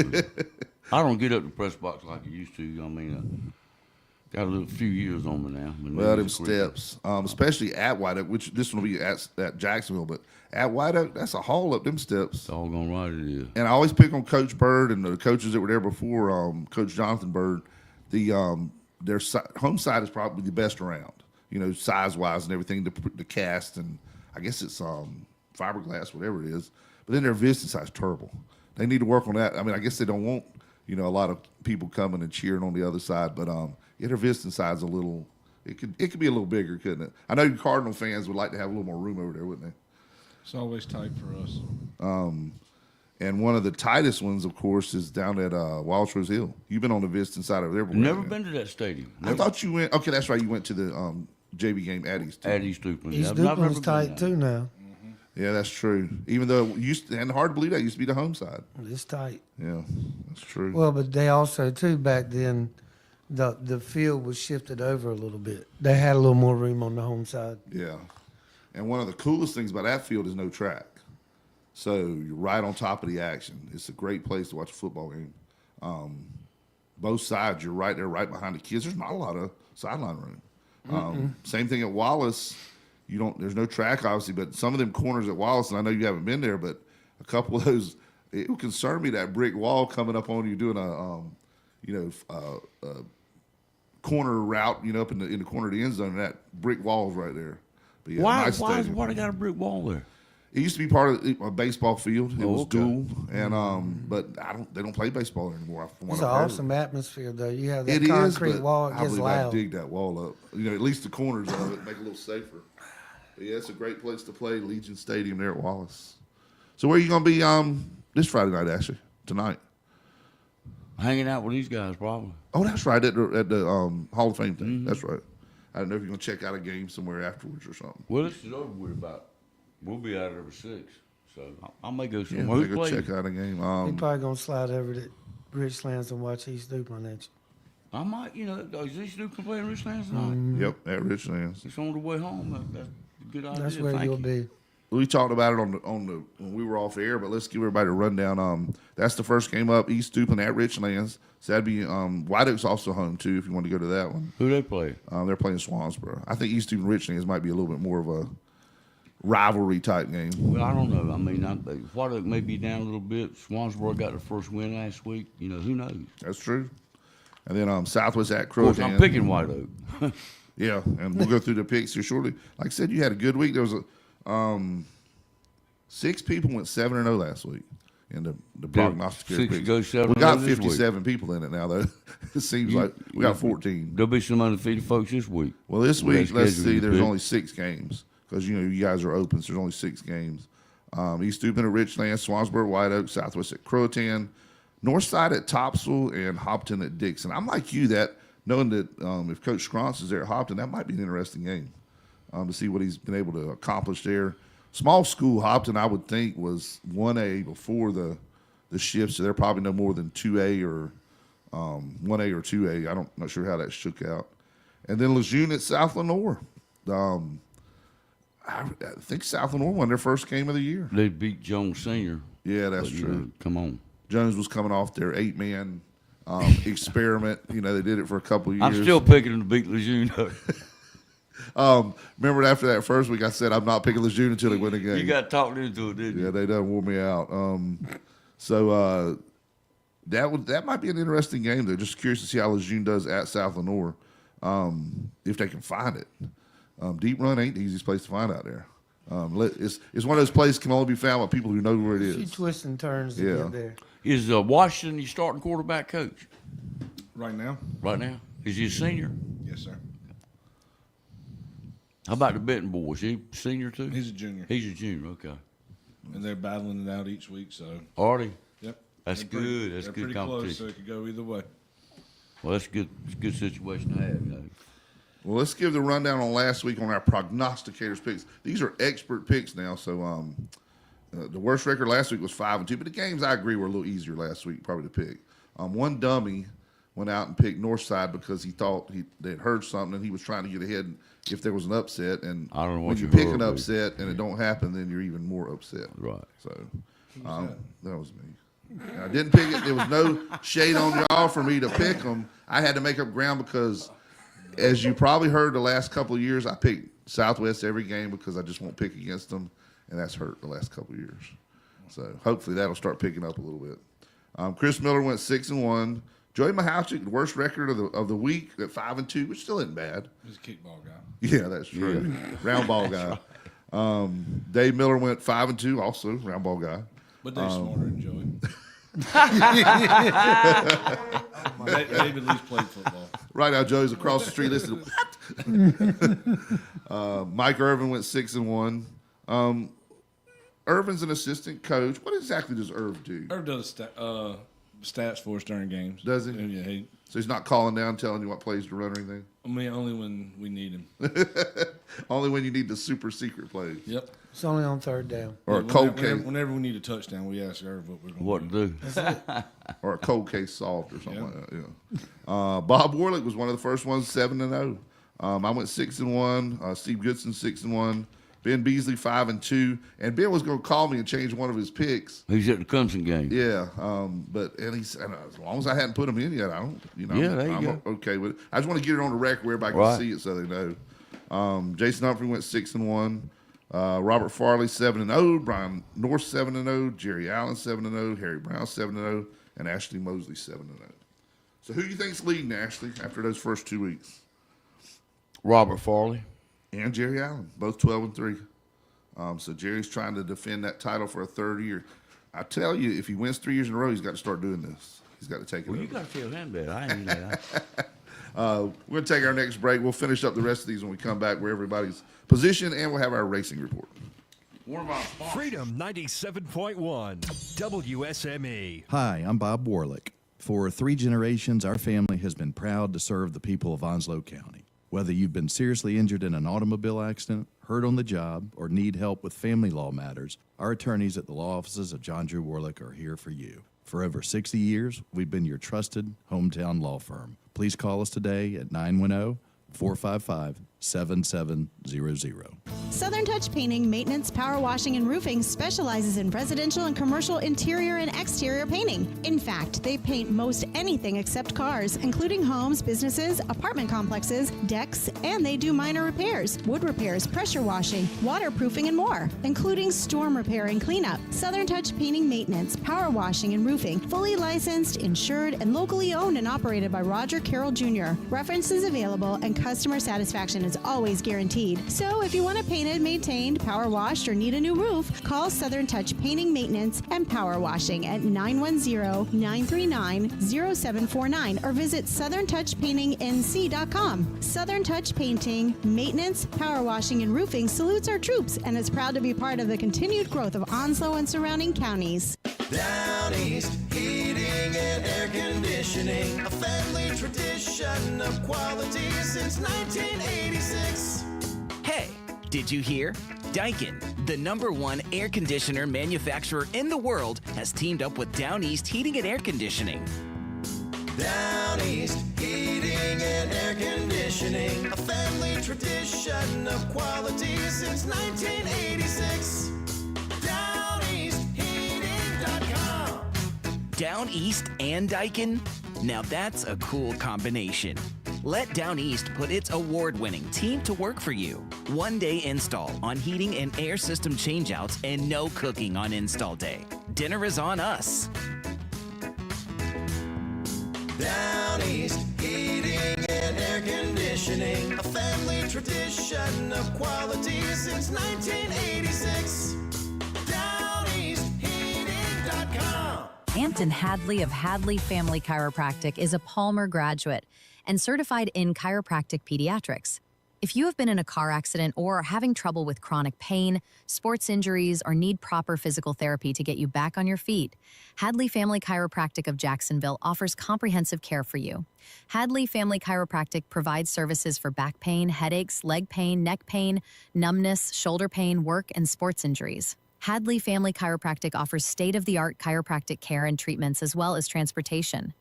I don't get up the press box like I used to. I mean, got a few years on me now. Well, them steps, especially at White Oak, which this one will be at Jacksonville, but at White Oak, that's a haul up them steps. Doggone right it is. And I always pick on Coach Byrd and the coaches that were there before, Coach Jonathan Byrd. Their home side is probably the best around, size-wise and everything, the cast, and I guess it's fiberglass, whatever it is. But then their visiting side is terrible. They need to work on that. I mean, I guess they don't want, a lot of people coming and cheering on the other side, but their visiting side's a little, it could be a little bigger, couldn't it? I know you Cardinal fans would like to have a little more room over there, wouldn't they? It's always tight for us. And one of the tightest ones, of course, is down at Walsh Rose Hill. You've been on the visiting side over there before. Never been to that stadium. I thought you went. Okay, that's right. You went to the JV game at East. At East Duplin. East I've never Duplin's been tight there. too now. Yeah, that's true. Even though and hard to believe that used to be the home side. It's tight. Yeah, that's true. Well, but they also too back then, the field was shifted over a little bit. They had a little more room on the home side. Yeah, and one of the coolest things about that field is no track. So you're right on top of the action. It's a great place to watch a football game. Both sides, you're right there, right behind the kids. There's not a lot of sideline room. Same thing at Wallace. There's no track, obviously, but some of them corners at Wallace, and I know you haven't been there, but a couple of those, it would concern me, that brick wall coming up on you doing a corner route, up in the corner of the end zone, and that brick wall's right there. But yeah, Why nice stadium. they got a brick wall there? It used to be part of a baseball field. It was okay. dual, and but they don't play baseball anymore. From what It's an I've heard. awesome atmosphere, though. You have that It is, concrete but wall; it I gets believe loud. I dig that wall up. At least the corners of it make it a little safer. But yeah, it's a great place to play. Legion Stadium there at Wallace. So where are you going to be this Friday night? Actually, tonight. Hanging out with these guys, probably. Oh, that's right, at the Hall of Fame thing. That's right. I don't know if you're gonna check out a game somewhere afterwards or something. Well, this is over with about. We'll be out there for 6, so I may go Yeah, somewhere. maybe Who's go playing? check out a game. You probably gonna slide over to Richlands and watch East Duplin, ain't you? I might, is East Duke playing Richlands tonight? Yep, at Richlands. It's on the way home. That's a good idea. That's where Thank you'll you. be. We talked about it on the when we were off air, but let's give everybody a rundown. That's the first game up, East Duplin at Richlands. So that'd be White Oak's also home too if you want to go to that one. Who they play? They're playing Swansboro. I think East Duplin Richlands might be a little bit more of a rivalry type game. Well, I don't know. I mean, White Oak may be down a little bit. Swansboro got the first win last week. Who knows? That's true. And then Southwest at Of course, Croatan. I'm picking White Oak. Yeah, and we'll go through the picks here shortly. Like I said, you had a good week. There was 6 people went 7-0 last week in the prognosticator 6 picks. go 7-0 We got this 57 people in it now, though. It seems like we got 14. There'll be some undefeated folks this week. Well, this Well, week, that's let's scheduled see, to there's pick. only 6 games because, you guys are open, so there's only 6 games. East Duplin at Richland, Swansboro, White Oak, Southwest at Croatan, Northside at Topsail, and Hopton at Dixon. I'm like you, that knowing that if Coach Scronce is there at Hopton, that might be an interesting game to see what he's been able to accomplish there. Small school Hopton, I would think, was 1A before the shift, so they're probably no more than 2A or 1A or 2A. I'm not sure how that shook out. And then Lejeune at South Lenoir. I think South Lenoir won their first game of the year. They beat Jones Senior. Yeah, that's But, true. Come on. Jones was coming off their 8-man experiment. They did it for a couple years. I'm still picking them to beat Lejeune. Remember after that first week, I said I'm not picking Lejeune until they win a game. You got talked into it, didn't you? Yeah, they done wore me out. So that might be an interesting game. They're just curious to see how Lejeune does at South Lenoir, if they can find it. Deep Run ain't the easiest place to find out there. It's one of those places can only be found by people who know where it A few is. twists and turns to Yeah. get there. Is Washington your starting quarterback coach Right now? right now? Is he a senior? Yes, sir. How about the Benton boys? He senior too? He's a junior. He's a junior. Okay. And they're battling it out each week, so. Artie. Yep. That's They're pretty- good. That's they're good pretty close, competition. so it could go either way. Well, that's good. It's a good situation to have. Well, let's give the rundown on last week on our prognosticators picks. These are expert picks now. So the worst record last week was 5-2, but the games I agree were a little easier last week, probably to pick. One dummy went out and picked Northside because he thought they'd heard something and he was trying to get ahead if there was an upset. And I don't know when what you you pick heard, an but- upset and it don't happen, then you're even more upset. Right. So that was me. And I didn't pick it. There was no shade on y'all for me to pick them. I had to make up ground because, as you probably heard the last couple of years, I picked Southwest every game because I just won't pick against them, and that's hurt the last couple of years. So hopefully that'll start picking up a little bit. Chris Miller went 6-1. Joey Mahowchik, the worst record of the week at 5-2, which still isn't bad. He's a kickball guy. Yeah, that's true. Round ball guy. Dave Miller went 5-2, also round ball guy. But they're smarter than Joey. They've at least played football. Right now, Joey's across the street. Listen, Mike Irvin went 6-1. Irvin's an assistant coach. What exactly does Irv do? Irv does stats for us during games. Does he? Yeah. So he's not calling down, telling you what plays to run or anything? I mean, only when we need him. Only when you need the super secret plays. Yep. It's only on third down. Or a cold case. Whenever we need a touchdown, we ask Irv what we're going to do. Or a cold case solved or something like that. Yeah. Bob Warlick was one of the first ones, 7-0. I went 6-1. Steve Goodson 6-1. Ben Beasley 5-2. And Ben was going to call me and change one of his picks. He's at the Clemson game. Yeah, and he said as long as I hadn't put him in yet, I don't. Yeah, there you I'm go. okay with it. I just want to get it on the record where everybody can Right. see it so they know. Jason Humphrey went 6-1. Robert Farley 7-0. Brian North 7-0. Jerry Allen 7-0. Harry Brown 7-0. And Ashley Mosley 7-0. So who do you think's leading, Ashley, after those first 2 weeks? Robert Farley. And Jerry Allen, both 12-3. So Jerry's trying to defend that title for a third year. I tell you, if he wins 3 years in a row, he's got to start doing this. He's got to take it Well, over. you got to tell him that. I ain't that. We're going to take our next break. We'll finish up the rest of these when we come back, where everybody's positioned, and we'll have our racing report. One of our sponsors. Freedom 97.1 WSME. Hi, I'm Bob Warlick. For 3 generations, our family has been proud to serve the people of Onslow County. Whether you've been seriously injured in an automobile accident, hurt on the job, or need help with family law matters, our attorneys at the law offices of John Drew Warlick are here for you. For over 60 years, we've been your trusted hometown law firm. Please call us today at 910-455-7700. Southern Touch Painting, Maintenance, Power Washing, and Roofing specializes in residential and commercial interior and exterior painting. In fact, they paint most anything except cars, including homes, businesses, apartment complexes, decks, and they do minor repairs, wood repairs, pressure washing, waterproofing, and more, including storm repair and cleanup. Southern Touch Painting, Maintenance, Power Washing, and Roofing, fully licensed, insured, and locally owned and operated by Roger Carroll Jr. References available and customer satisfaction is always guaranteed. So if you want to paint it, maintained, power washed, or need a new roof, call Southern Touch Painting, Maintenance, and Power Washing at 910-939-0749 or visit southerntouchpaintingnc.com. Southern Touch Painting, Maintenance, Power Washing, and Roofing salutes our troops and is proud to be part of the continued growth of Onslow and surrounding counties. Down East, heating and air conditioning, a family tradition of quality since 1986. Hey, did you hear? Daikin, the #1 air conditioner manufacturer in the world, has teamed up with Down East Heating and Air Conditioning. Down East, heating and air conditioning, a family tradition of quality since 1986. DownEastHeating.com. Down East and Daikin? Now that's a cool combination. Let Down East put its award-winning team to work for you. One-day install on heating and air system changeouts and no cooking on install day. Dinner is on us. Down East, heating and air conditioning, a family tradition of quality since 1986. DownEastHeating.com. Hampton Hadley of Hadley Family Chiropractic is a Palmer graduate and certified in chiropractic pediatrics. If you have been in a car accident or are having trouble with chronic pain, sports injuries, or need proper physical therapy to get you back on your feet, Hadley Family Chiropractic of Jacksonville offers comprehensive care for you. Hadley Family Chiropractic provides services for back pain, headaches, leg pain, neck pain, numbness, shoulder pain, work, and sports injuries. Hadley Family Chiropractic offers state-of-the-art chiropractic care and treatments as well as transportation.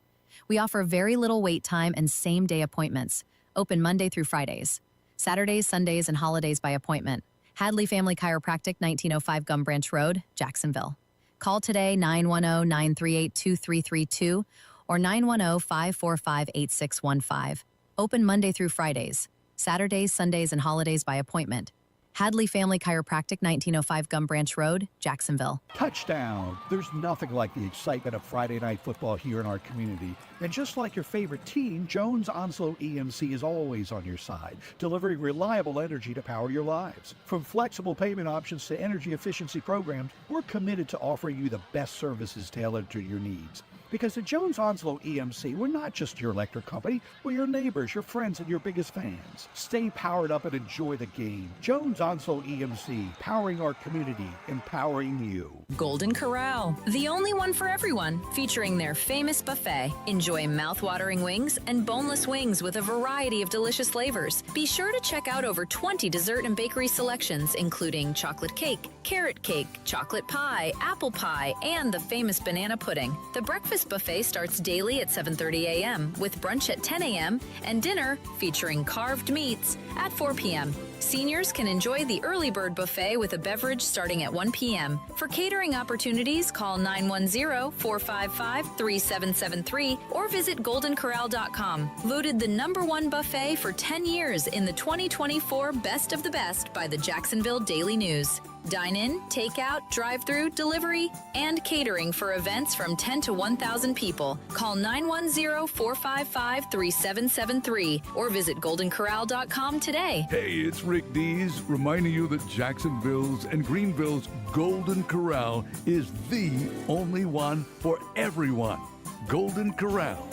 We offer very little wait time and same-day appointments, open Monday through Fridays. Saturdays, Sundays, and holidays by appointment. Hadley Family Chiropractic, 1905 Gum Branch Road, Jacksonville. Call today 910-938-2332 or 910-545-8615. Open Monday through Fridays. Saturdays, Sundays, and holidays by appointment. Hadley Family Chiropractic, 1905 Gum Branch Road, Jacksonville. Touchdown! There's nothing like the excitement of Friday night football here in our community. And just like your favorite team, Jones Onslow EMC is always on your side, delivering reliable energy to power your lives. From flexible payment options to energy efficiency programs, we're committed to offering you the best services tailored to your needs. Because at Jones Onslow EMC, we're not just your electric company, we're your neighbors, your friends, and your biggest fans. Stay powered up and enjoy the game. Jones Onslow EMC, powering our community, empowering you. Golden Corral, the only one for everyone, featuring their famous buffet. Enjoy mouth-watering wings and boneless wings with a variety of delicious flavors. Be sure to check out over 20 dessert and bakery selections, including chocolate cake, carrot cake, chocolate pie, apple pie, and the famous banana pudding. The breakfast buffet starts daily at 7:30 a.m. with brunch at 10 a.m. and dinner featuring carved meats at 4 p.m. Seniors can enjoy the early bird buffet with a beverage starting at 1 p.m. For catering opportunities, call 910-455-3773 or visit goldencorral.com. Voted the #1 buffet for 10 years in the 2024 Best of the Best by the Jacksonville Daily News. Dine-in, takeout, drive-through, delivery, and catering for events from 10 to 1,000 people. Call 910-455-3773 or visit goldencorral.com today. Hey, it's Rick Dees reminding you that Jacksonville's and Greenville's Golden Corral is the only one for everyone. Golden Corral.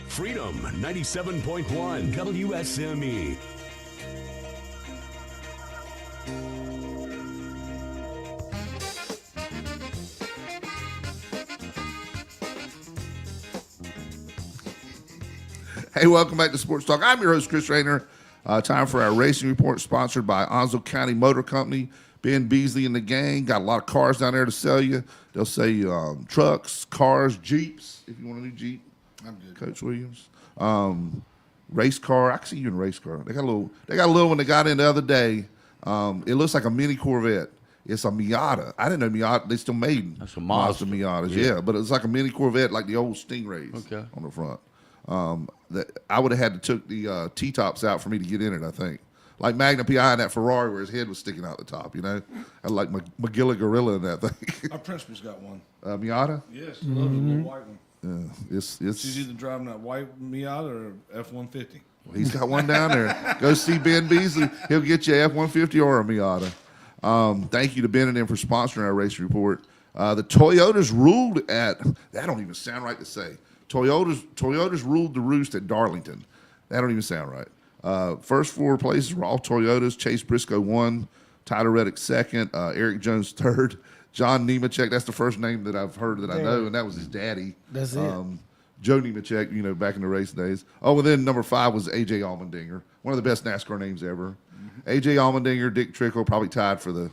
Freedom 97.1 WSME. Hey, welcome back to Sports Talk. I'm your host, Chris Rayner. Time for our racing report, sponsored by Onslow County Motor Company. Ben Beasley and the gang got a lot of cars down there to sell you. They'll sell you trucks, cars, Jeeps, if you want a new Jeep. I'm good. Coach Williams. Race car. I can see you in a race car. They got a little one they got in the other day. It looks like a mini Corvette. It's a Miata. I didn't know Miata. They still made That's a Mazda. Miatas. Yeah, but it's like a mini Corvette, like the old Stingrays on the front. I would have had to took the T-tops out for me to get in it, I think. Like Magna P.I. in that Ferrari where his head was sticking out the top, you know? I like Magilla Gorilla in that thing. Our principal's got one. Miata? Yes, he loves a little white one. Yeah, it's She's either driving that white Miata or F-150. Well, he's got one down there. Go see Ben Beasley. He'll get you an F-150 or a Miata. Thank you to Ben and them for sponsoring our race report. The Toyotas ruled at, that don't even sound right to say. Toyotas ruled the roost at Darlington. That don't even sound right. First four places were all Toyotas. Chase Briscoe won. Tyler Reddick second. Eric Jones third. John Nemechek, that's the first name that I've heard that I know, and that was his daddy. That's it. Joe Nemechek, you know, back in the race days. Oh, and then number 5 was A.J. Allmendinger, one of the best NASCAR names ever. A.J. Allmendinger, Dick Trickle, probably tied for the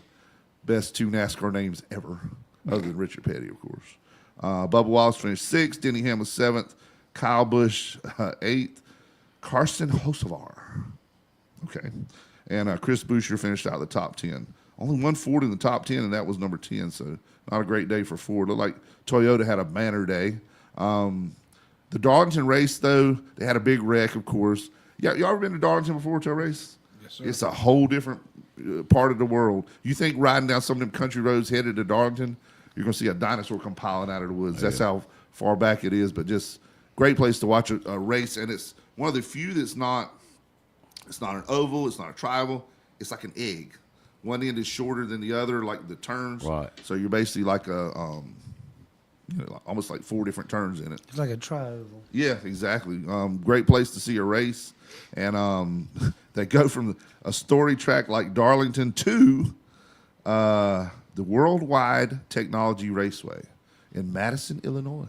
best 2 NASCAR names ever, other than Richard Petty, of course. Bubba Wallace finished 6th. Denny Hamlin 7th. Kyle Busch 8th. Carson Hocevar. Okay. And Chris Buescher finished out of the top 10. Only one Ford in the top 10, and that was number 10, so not a great day for Ford. Looked like Toyota had a banner day. The Darlington race, though, they had a big wreck, of course. Y'all ever been to Darlington before to a race? Yes, sir. It's a whole different part of the world. You think riding down some of them country roads headed to Darlington, you're going to see a dinosaur come piling out of the woods. That's how far back it is, but just great place to watch a race, and it's one of the few that's not, it's not an oval, it's not a tribal, it's like an egg. One end is shorter than the other, like the turns. Right. So you're basically like a, almost like 4 different turns in it. It's like a tri-oval. Yeah, exactly. Great place to see a race. And they go from a story track like Darlington to the Worldwide Technology Raceway in Madison, Illinois.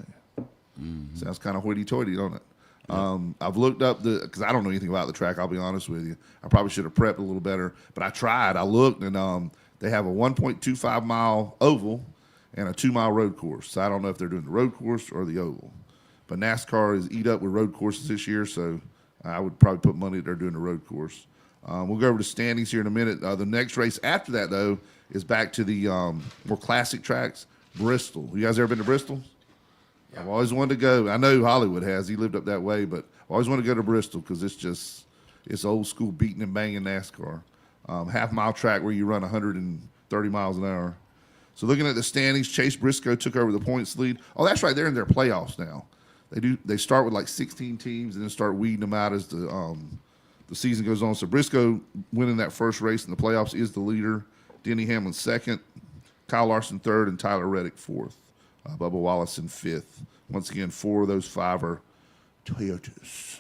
Sounds kind of hoity-toity, don't it? I've looked up because I don't know anything about the track, I'll be honest with you. I probably should have prepped a little better, but I tried. I looked, and they have a 1.25 mile oval and a 2-mile road course. So I don't know if they're doing the road course or the oval. But NASCAR is eat up with road courses this year, so I would probably put money that they're doing the road course. We'll go over to standings here in a minute. The next race after that, though, is back to the more classic tracks, Bristol. You guys ever been to Bristol? Yeah. I've always wanted to go. I know Hollywood has. He lived up that way, but I always wanted to go to Bristol because it's old school beating and banging NASCAR. Half-mile track where you run 130 miles an hour. So looking at the standings, Chase Briscoe took over the points lead. Oh, that's right. They're in their playoffs now. They start with like 16 teams and then start weeding them out as the season goes on. So Briscoe winning that first race in the playoffs is the leader. Denny Hamlin second, Kyle Larson third, and Tyler Reddick fourth. Bubba Wallace in fifth. Once again, 4 of those 5 are Toyotas.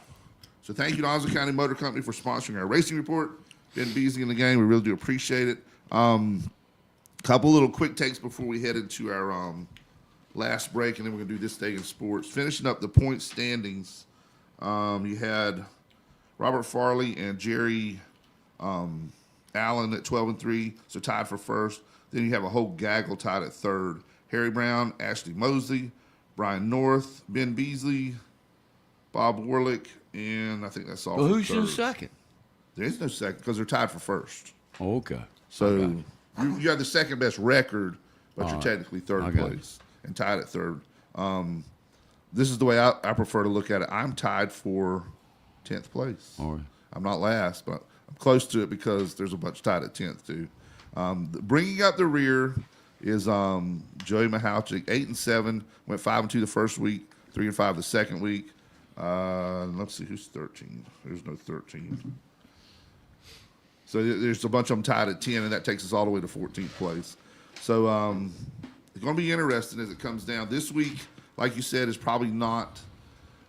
So thank you to Onslow County Motor Company for sponsoring our racing report. Ben Beasley in the game. We really do appreciate it. Couple little quick takes before we head into our last break, and then we're going to do this day in sports. Finishing up the point standings, you had Robert Farley and Jerry Allen at 12-3, so tied for first. Then you have a whole gaggle tied at third. Harry Brown, Ashley Mosley, Brian North, Ben Beasley, Bob Warlick, and I think that's all. Well, for who's in third. second? There is no second because they're tied for first. Oh, okay. So you have the second best record, but you're technically third Okay. place and tied at third. This is the way I prefer to look at it. I'm tied for 10th place. All right. I'm not last, but I'm close to it because there's a bunch tied at 10th too. Bringing up the rear is Joey Michalczyk, 8-7, went 5-2 the first week, 3-5 the second week. Let's see who's 13. There's no 13. So there's a bunch of them tied at 10, and that takes us all the way to 14th place. So it's going to be interesting as it comes down. This week, like you said, is probably not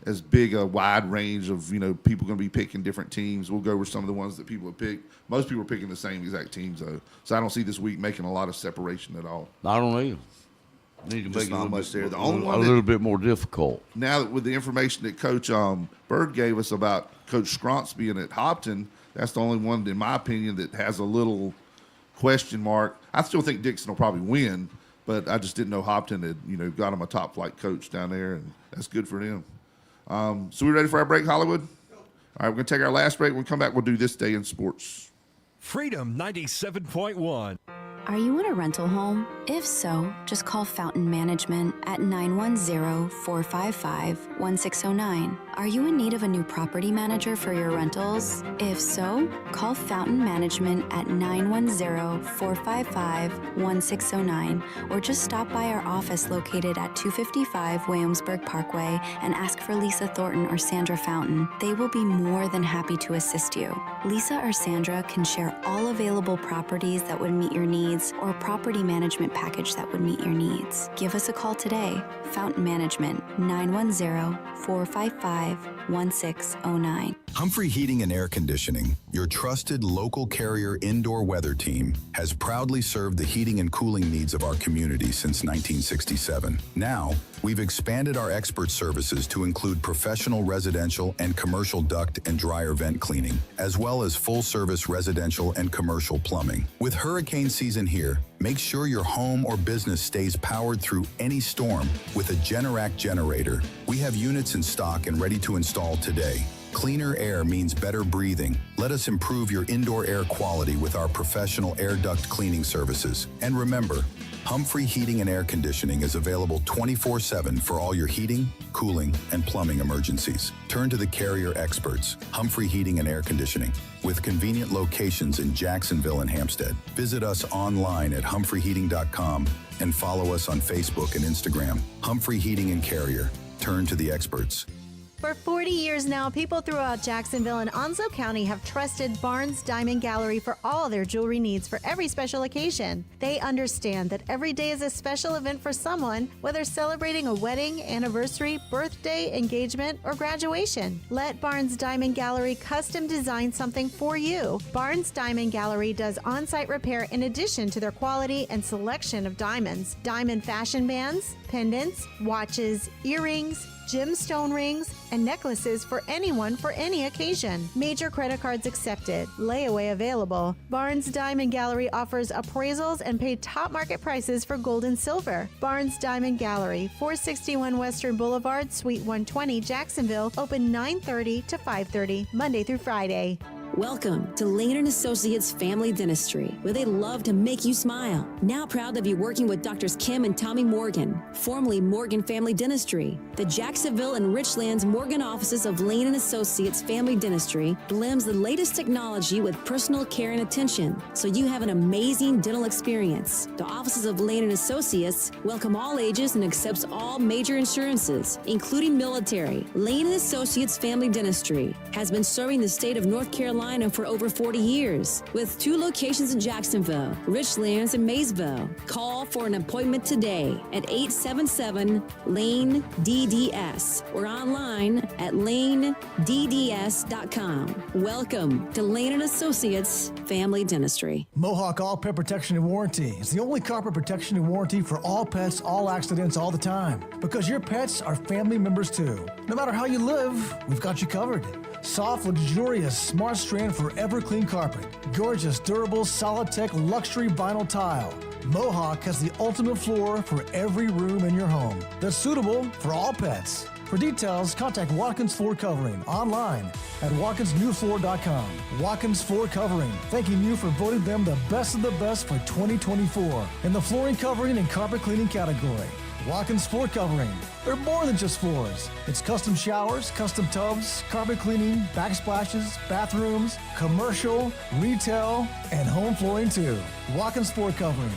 as big a wide range of, people going to be picking different teams. We'll go over some of the ones that people have picked. Most people are picking the same exact teams, though. So I don't see this week making a lot of separation at all. I don't either. Need to Just make it not a much there. little, The only one a that- little bit more difficult. Now that with the information that Coach Byrd gave us about Coach Scrontz being at Hopton, that's the only one, in my opinion, that has a little question mark. I still think Dixon will probably win, but I just didn't know Hopton had, got him a top flight coach down there, and that's good for them. So we ready for our break, Hollywood? All right, we're going to take our last break. When we come back, we'll do This Day in Sports. Freedom 97.1. Are you in a rental home? If so, just call Fountain Management at 910-455-1609. Are you in need of a new property manager for your rentals? If so, call Fountain Management at 910-455-1609 or just stop by our office located at 255 Williamsburg Parkway and ask for Lisa Thornton or Sandra Fountain. They will be more than happy to assist you. Lisa or Sandra can share all available properties that would meet your needs or a property management package that would meet your needs. Give us a call today. Fountain Management, 910-455-1609. Humphrey Heating and Air Conditioning, your trusted local carrier indoor weather team, has proudly served the heating and cooling needs of our community since 1967. Now, we've expanded our expert services to include professional residential and commercial duct and dryer vent cleaning, as well as full-service residential and commercial plumbing. With hurricane season here, make sure your home or business stays powered through any storm with a Generac generator. We have units in stock and ready to install today. Cleaner air means better breathing. Let us improve your indoor air quality with our professional air duct cleaning services. And remember, Humphrey Heating and Air Conditioning is available 24/7 for all your heating, cooling, and plumbing emergencies. Turn to the carrier experts, Humphrey Heating and Air Conditioning, with convenient locations in Jacksonville and Hampstead. Visit us online at humphreyheating.com and follow us on Facebook and Instagram. Humphrey Heating and Carrier. Turn to the experts. For 40 years now, people throughout Jacksonville and Onslow County have trusted Barnes Diamond Gallery for all their jewelry needs for every special occasion. They understand that every day is a special event for someone, whether celebrating a wedding, anniversary, birthday, engagement, or graduation. Let Barnes Diamond Gallery custom design something for you. Barnes Diamond Gallery does on-site repair in addition to their quality and selection of diamonds, diamond fashion bands, pendants, watches, earrings, gemstone rings, and necklaces for anyone for any occasion. Major credit cards accepted. Layaway available. Barnes Diamond Gallery offers appraisals and pay top market prices for gold and silver. Barnes Diamond Gallery, 461 Western Boulevard, Suite 120, Jacksonville, open 9:30 to 5:30, Monday through Friday. Welcome to Lane & Associates Family Dentistry, where they love to make you smile. Now proud to be working with Drs. Kim and Tommy Morgan, formerly Morgan Family Dentistry. The Jacksonville and Richlands Morgan offices of Lane & Associates Family Dentistry blends the latest technology with personal care and attention, so you have an amazing dental experience. The offices of Lane & Associates welcome all ages and accepts all major insurances, including military. Lane & Associates Family Dentistry has been serving the state of North Carolina for over 40 years, with 2 locations in Jacksonville, Richlands, and Maysville. Call for an appointment today at 877-LANE-DDS or online at lanedds.com. Welcome to Lane & Associates Family Dentistry. Mohawk All Pet Protection and Warranty is the only carpet protection and warranty for all pets, all accidents, all the time. Because your pets are family members too. No matter how you live, we've got you covered. Soft, luxurious, smart strand forever clean carpet. Gorgeous, durable, Solid-Tech luxury vinyl tile. Mohawk has the ultimate floor for every room in your home that's suitable for all pets. For details, contact Watkins Floor Covering online at watkinsnewfloor.com. Watkins Floor Covering, thanking you for voting them the best of the best for 2024 in the flooring covering and carpet cleaning category. Watkins Floor Covering. They're more than just floors. It's custom showers, custom tubs, carpet cleaning, backsplashes, bathrooms, commercial, retail, and home flooring too. Watkins Floor Covering.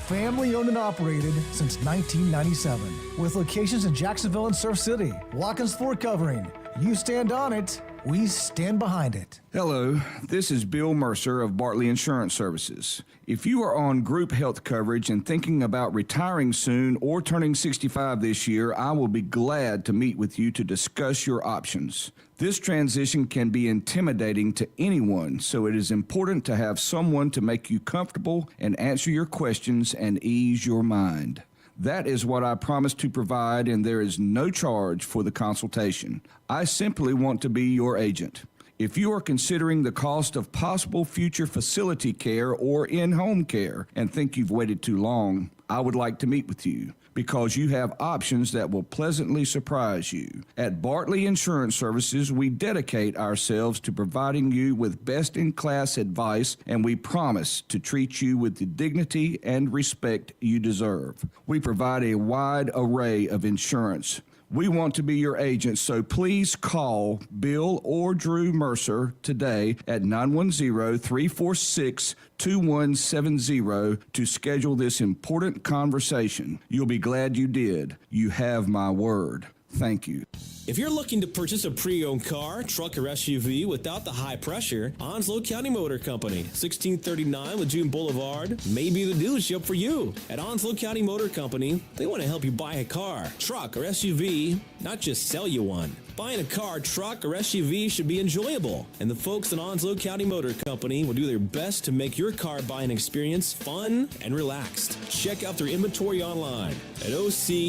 Family owned and operated since 1997. With locations in Jacksonville and Surf City. Watkins Floor Covering. You stand on it, we stand behind it. Hello, this is Bill Mercer of Bartley Insurance Services. If you are on group health coverage and thinking about retiring soon or turning 65 this year, I will be glad to meet with you to discuss your options. This transition can be intimidating to anyone, so it is important to have someone to make you comfortable and answer your questions and ease your mind. That is what I promise to provide, and there is no charge for the consultation. I simply want to be your agent. If you are considering the cost of possible future facility care or in-home care and think you've waited too long, I would like to meet with you because you have options that will pleasantly surprise you. At Bartley Insurance Services, we dedicate ourselves to providing you with best-in-class advice, and we promise to treat you with the dignity and respect you deserve. We provide a wide array of insurance. We want to be your agent, so please call Bill or Drew Mercer today at 910-346-2170 to schedule this important conversation. You'll be glad you did. You have my word. Thank you. If you're looking to purchase a pre-owned car, truck, or SUV without the high pressure, Onslow County Motor Company, 1639 Lejeune Boulevard, may be the dealership for you. At Onslow County Motor Company, they want to help you buy a car, truck, or SUV, not just sell you one. Buying a car, truck, or SUV should be enjoyable, and the folks at Onslow County Motor Company will do their best to make your car buying experience fun and relaxed. Check out their inventory online at ocmc.us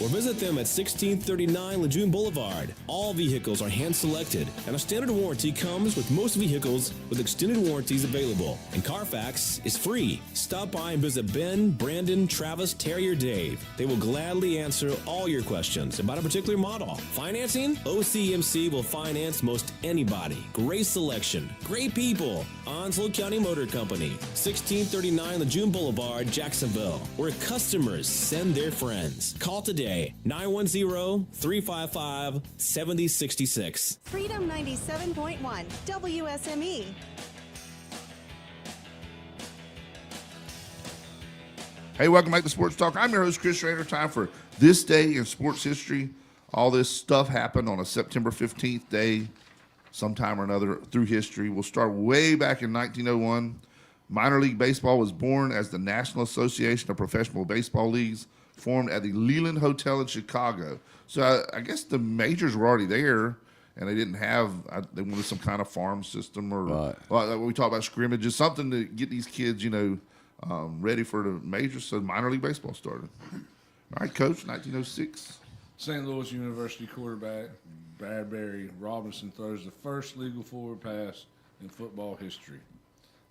or visit them at 1639 Lejeune Boulevard. All vehicles are hand-selected, and a standard warranty comes with most vehicles with extended warranties available, and Carfax is free. Stop by and visit Ben, Brandon, Travis, Terry, or Dave. They will gladly answer all your questions about a particular model. Financing? OCMC will finance most anybody. Great selection. Great people. Onslow County Motor Company, 1639 Lejeune Boulevard, Jacksonville, where customers send their friends. Call today, 910-355-7066. Freedom 97.1 WSME. Hey, welcome back to Sports Talk. I'm your host, Chris Rader. Time for This Day in Sports History. All this stuff happened on a September 15th day, sometime or another through history. We'll start way back in 1901. Minor League Baseball was born as the National Association of Professional Baseball Leagues, formed at the Leland Hotel in Chicago. So I guess the majors were already there, and they didn't have, they wanted some kind of farm system or, well, we talk about scrimmages, something to get these kids, ready for the majors. So minor league baseball started. All right, Coach, 1906. St. Louis University quarterback Bradbury Robinson throws the first legal forward pass in football history,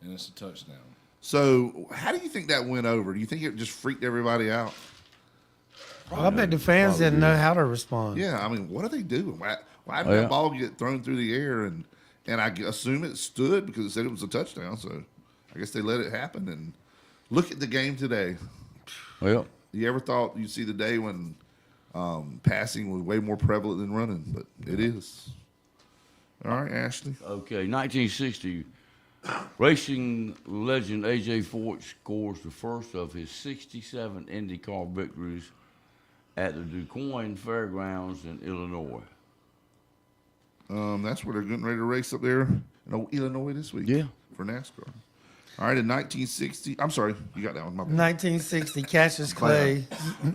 and it's a touchdown. So how do you think that went over? Do you think it just freaked everybody out? I bet the fans didn't know how to respond. Yeah, I mean, what are they doing? Why did that ball get thrown through the air? And I assume it stood because it said it was a touchdown. So I guess they let it happen. And look at the game today. Well, you ever thought you'd see the day when passing was way more prevalent than running? But it is. All right, Ashley. Okay, 1960, racing legend A.J. Foyt scores the first of his 67 IndyCar victories at the DuQuoin Fairgrounds in Illinois. That's where they're getting ready to race up there in Illinois this week. Yeah. For NASCAR. All right, in 1960, I'm sorry, you got that one. My bad. 1960, Cassius Clay,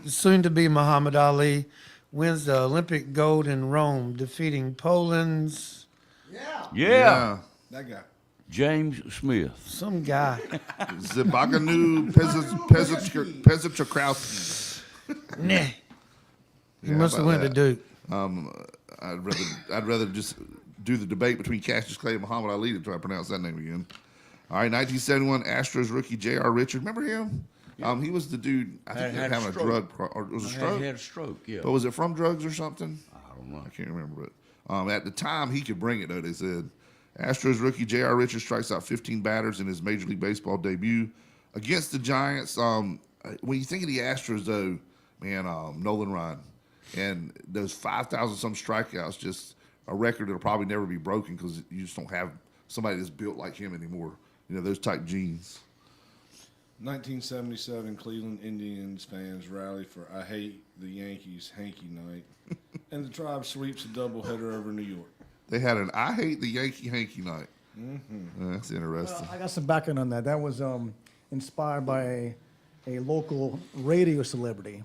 soon to be Muhammad Ali, wins the Olympic gold in Rome, defeating Poland's. Yeah. That guy. James Smith. Some guy. Zbigniew Pezaczkowski. Nah. He must have went to Duke. I'd rather just do the debate between Cassius Clay and Muhammad Ali to try to pronounce that name again. All right, 1971, Astros rookie J.R. Richards. Remember him? He was the dude, I think he was having a drug or it was a stroke? He had a stroke, yeah. But was it from drugs or something? I don't know. I can't remember. But at the time, he could bring it, though, they said. Astros rookie J.R. Richards strikes out 15 batters in his Major League Baseball debut against the Giants. When you think of the Astros, though, man, Nolan Ryan, and those 5,000-some strikeouts, just a record that'll probably never be broken because you just don't have somebody that's built like him anymore. Those type genes. 1977, Cleveland Indians fans rally for I Hate the Yankees Hanky Night, and the Tribe sweeps a doubleheader over New York. They had an I Hate the Yankee Hanky Night. Mm-hmm. That's interesting. I got some background on that. That was inspired by a local radio celebrity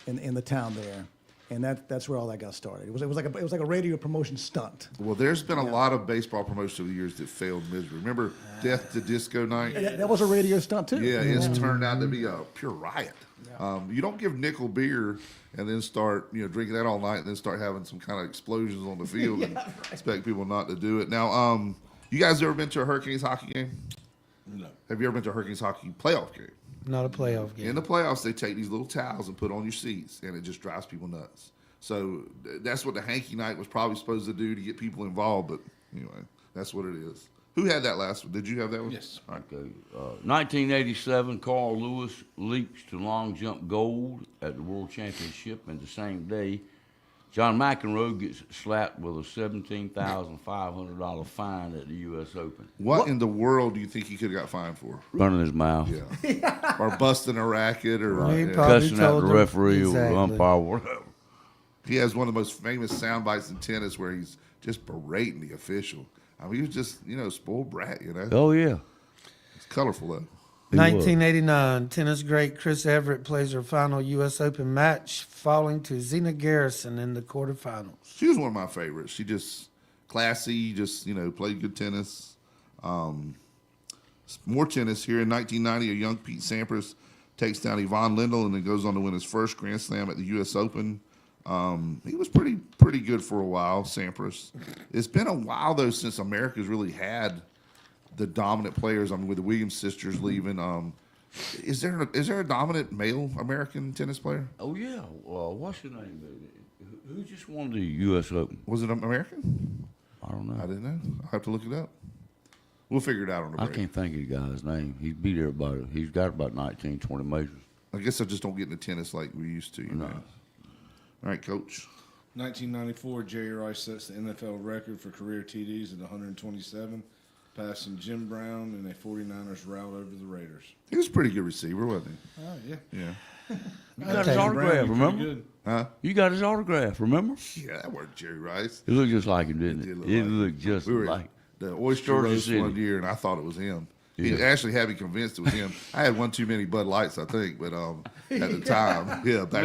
in the town there. And that's where all that got started. It was like a radio promotion stunt. Well, there's been a lot of baseball promotions over the years that failed miserably. Remember Death to Disco Night? That was a radio stunt too. Yeah, it's turned out to be a pure riot. You don't give nickel beer and then start drinking that all night and then start having some kind of explosions on the field and expect people not to do it. Now, you guys ever been to a Hurricanes hockey game? No. Have you ever been to a Hurricanes hockey playoff game? Not a playoff game. In the playoffs, they take these little towels and put on your seats, and it just drives people nuts. So that's what the hanky night was probably supposed to do to get people involved. But anyway, that's what it is. Who had that last one? Did you have that one? Yes. Okay. 1987, Carl Lewis leaps to long jump gold at the World Championship, and the same day, John McEnroe gets slapped with a $17,500 fine at the U.S. Open. What in the world do you think he could have got fined for? Running his mouth. Yeah. Or busting a racket or cussing out the referee or umpire or whatever. He has one of the most famous sound bites in tennis where he's just berating the official. I mean, he was just, spoiled brat, Oh, yeah. It's colorful, though. 1989, tennis great Chris Everett plays her final U.S. Open match, falling to Zena Garrison in the quarterfinals. She was one of my favorites. She just classy, just, played good tennis. More tennis here in 1990. A young Pete Sampras takes down Yvonne Lindell and then goes on to win his first Grand Slam at the U.S. Open. He was pretty good for a while, Sampras. It's been a while, though, since America's really had the dominant players. I mean, with the Williams sisters leaving, is there a dominant male American tennis player? Oh yeah, what's her name? Who just won the U.S. Open? Was it American? I don't know. I didn't know. I'll have to look it up. We'll figure it out on the break. I can't think of the guy's name. He's beat everybody. He's got about 19, 20 majors. I guess I just don't get into tennis like we used to. No. All right, Coach. 1994, Jerry Rice sets the NFL record for career TDs at 127. Passing Jim Brown in a 49ers rout over the Raiders. He was a pretty good receiver, wasn't he? Oh, yeah. Yeah. You got his autograph, remember? Good. Huh? You got his autograph, remember? Yeah, that worked Jerry Rice. It looked just like him, didn't it? It looked just we were like the Oyster Georgia Roast City. one year, and I thought it was him. Yeah. He actually had me convinced it was him. I had one too many Bud Lights, I think, but at the time, back in the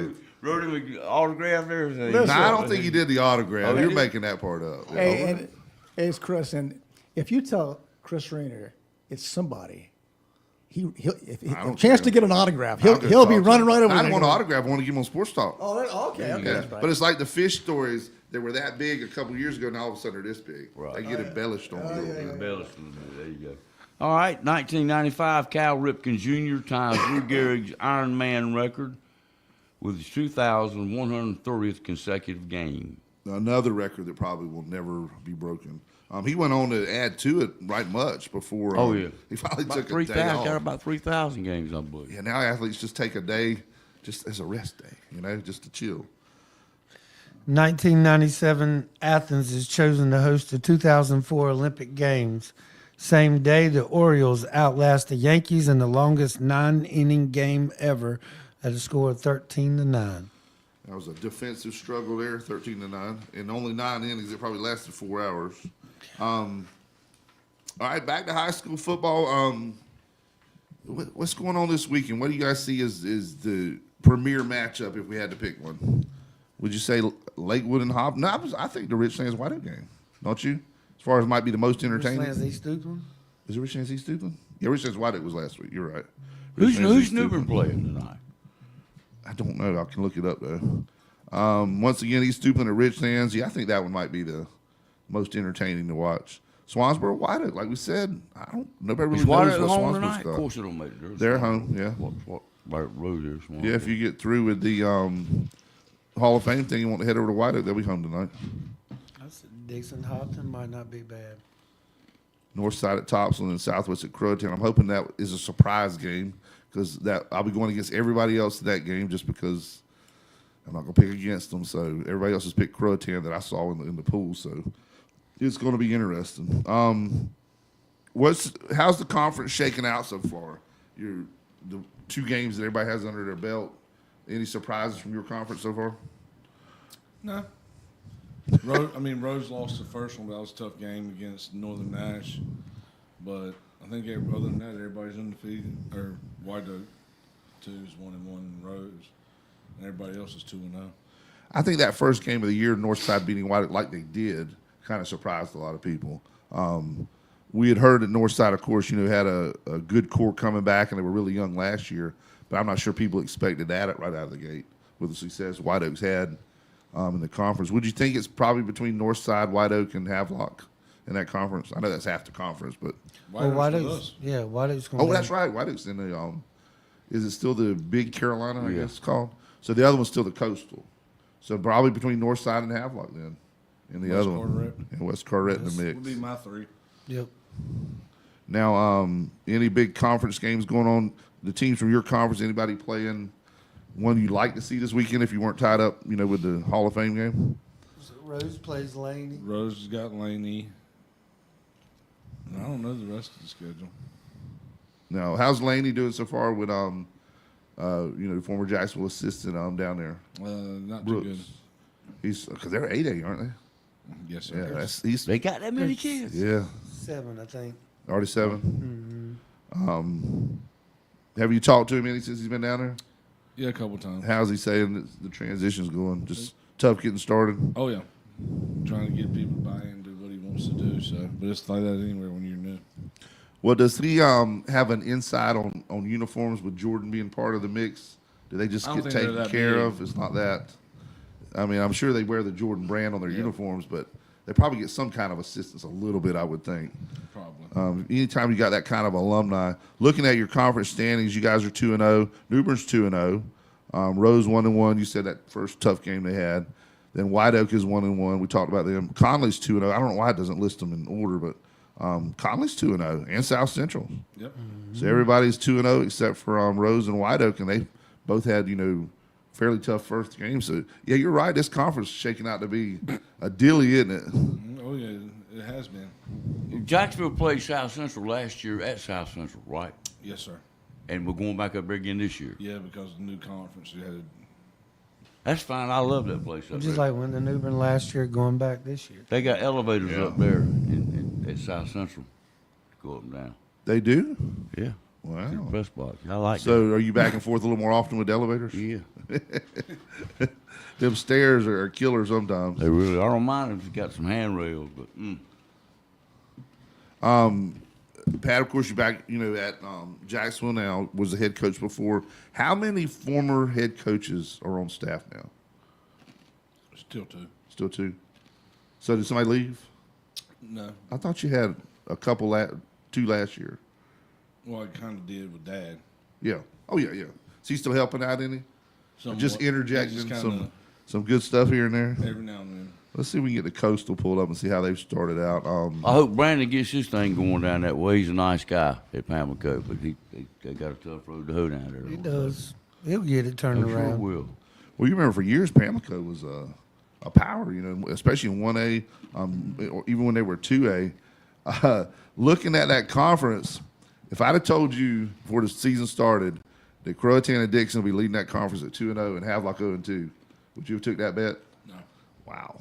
day. Wrote him an autograph and everything. No, I don't think he did the autograph. Oh, You're did? making that part up. Hey, and it's Chris, and if you tell Chris Rayner it's somebody, if chance to get an autograph, he'll be running right over. I there. don't want an autograph. I want to give him on Sports Talk. Oh, okay, Yeah. that's right. But it's like the fish stories that were that big a couple years ago, and all of a sudden they're this big. Right. They get embellished on a little bit. Embellished a little bit. There you go. All right, 1995, Cal Ripken Jr. times Lou Gehrig's Ironman record with his 2,130th consecutive game. Another record that probably will never be broken. He went on to add to it right much before. Oh yeah, he finally about took 3,000. a day off. Got about 3,000 games, I believe. Yeah, now athletes just take a day, just as a rest day, just to chill. 1997, Athens is chosen to host the 2004 Olympic Games. Same day, the Orioles outlast the Yankees in the longest 9-inning game ever at a score of 13-9. That was a defensive struggle there, 13-9. In only 9 innings, it probably lasted 4 hours. All right, back to high school football. What's going on this weekend? What do you guys see as the premier matchup if we had to pick one? Would you say Lakewood and Hobb? No, I think the Richlands White Oak game, don't you? As far as might be the most entertaining. Richlands East Dukeland? Is it Richlands East Dukeland? Yeah, Richlands White Oak was last week. You're right. Who's Newbern playing tonight? I don't know. I can look it up, though. Once again, East Dukeland at Richlands. Yeah, I think that one might be the most entertaining to watch. Swansboro, White Oak, like we said, nobody really knows what Swansboro's got. Of course, it don't make a difference. They're home, yeah. What road is Swansboro? Yeah, if you get through with the Hall of Fame thing, you want to head over to White Oak, they'll be home tonight. Dixon Hopton might not be bad. North side at Topsail and Southwest at Croatown. I'm hoping that is a surprise game because I'll be going against everybody else to that game just because I'm not going to pick against them. So everybody else has picked Croatown that I saw in the pool. So it's going to be interesting. How's the conference shaking out so far? The 2 games that everybody has under their belt. Any surprises from your conference so far? No. Rose lost the first one, but that was a tough game against Northern Nash. But I think other than that, everybody's undefeated. Or White Oak 2 is 1-1 in Rose, and everybody else is 2-0. I think that first game of the year, Northside beating White Oak like they did, kind of surprised a lot of people. We had heard that Northside, of course, had a good core coming back, and they were really young last year. But I'm not sure people expected that right out of the gate with the success White Oaks had in the conference. Would you think it's probably between Northside, White Oak, and Havelock in that conference? I know that's half the conference, but White Oaks. Yeah, White Oaks. Oh, that's right. White Oaks in the. Is it still the Big Carolina? I guess it's called. So the other one's still the Coastal. So probably between Northside and Havelock then, and the West other Carteret. one, and West Carteret in the mix. Would be my 3. Yep. Now, any big conference games going on? The teams from your conference, anybody playing one you'd like to see this weekend if you weren't tied up, with the Hall of Fame game? Rose plays Laney. Rose has got Laney. I don't know the rest of the schedule. Now, how's Laney doing so far with the former Jacksonville assistant down there? Not Brooks. too good. He's because they're 8A, aren't they? Yes, sir. Yeah, They got that many kids. Yeah, 7, I think. already 7. Have you talked to him any since he's been down there? Yeah, a couple times. How's he saying that the transition's going? Just tough getting started. Oh yeah, trying to get people to buy into what he wants to do. So, but it's like that anywhere when you're new. Well, does he have an insight on uniforms with Jordan being part of the mix? Do they just I don't get think they're taken that care big. of? It's not that. I mean, I'm sure they wear the Jordan brand on their uniforms, but they probably get some kind of assistance a little bit, I would think. Probably. Anytime you got that kind of alumni, looking at your conference standings, you guys are 2-0. New Bern's 2-0. Rose 1-1. You said that first tough game they had. Then White Oak is 1-1. We talked about them. Conley's 2-0. I don't know why it doesn't list them in order, but Conley's 2-0 and South Central. Yep. So everybody's 2-0 except for Rose and White Oak, and they both had fairly tough first games. So yeah, you're right. This conference is shaking out to be a dilly, isn't it? Oh yeah, it has been. Jacksonville played South Central last year at South Central, right? Yes, sir. And we're going back up there again this year. Yeah, because of the new conference. You had That's fine. I love that place up Just there. like when the New Bern last year, going back this year. They got elevators up there at South Central to go up and down. They do? Yeah. Wow. To the press box. I like that. So are you back and forth a little more often with elevators? Yeah. Them stairs are killer sometimes. They really. I don't mind if it's got some handrails, but. Pat, of course, you're back, at Jacksonville now, was the head coach before. How many former head coaches are on staff now? still 2. Still 2. So did somebody leave? No. I thought you had a couple, 2 last year. Well, I kind of did with Dad. Yeah. Oh, yeah, yeah. Is he still helping out any? Somewhat. Just interjecting Just kinda some good stuff here and there? Every now and then. Let's see if we can get the Coastal pulled up and see how they've started out. I hope Brandon gets his thing going down that way. He's a nice guy at Pamlico, but they got a tough road to hoe down there. He does. He'll get it turned I'm sure around. will. Well, you remember for years, Pamlico was a power, especially in 1A, or even when they were 2A. Looking at that conference, if I'd have told you before the season started that Croatan and Dixon will be leading that conference at 2-0 and Havelock 0-2, would you have took that bet? No. Wow.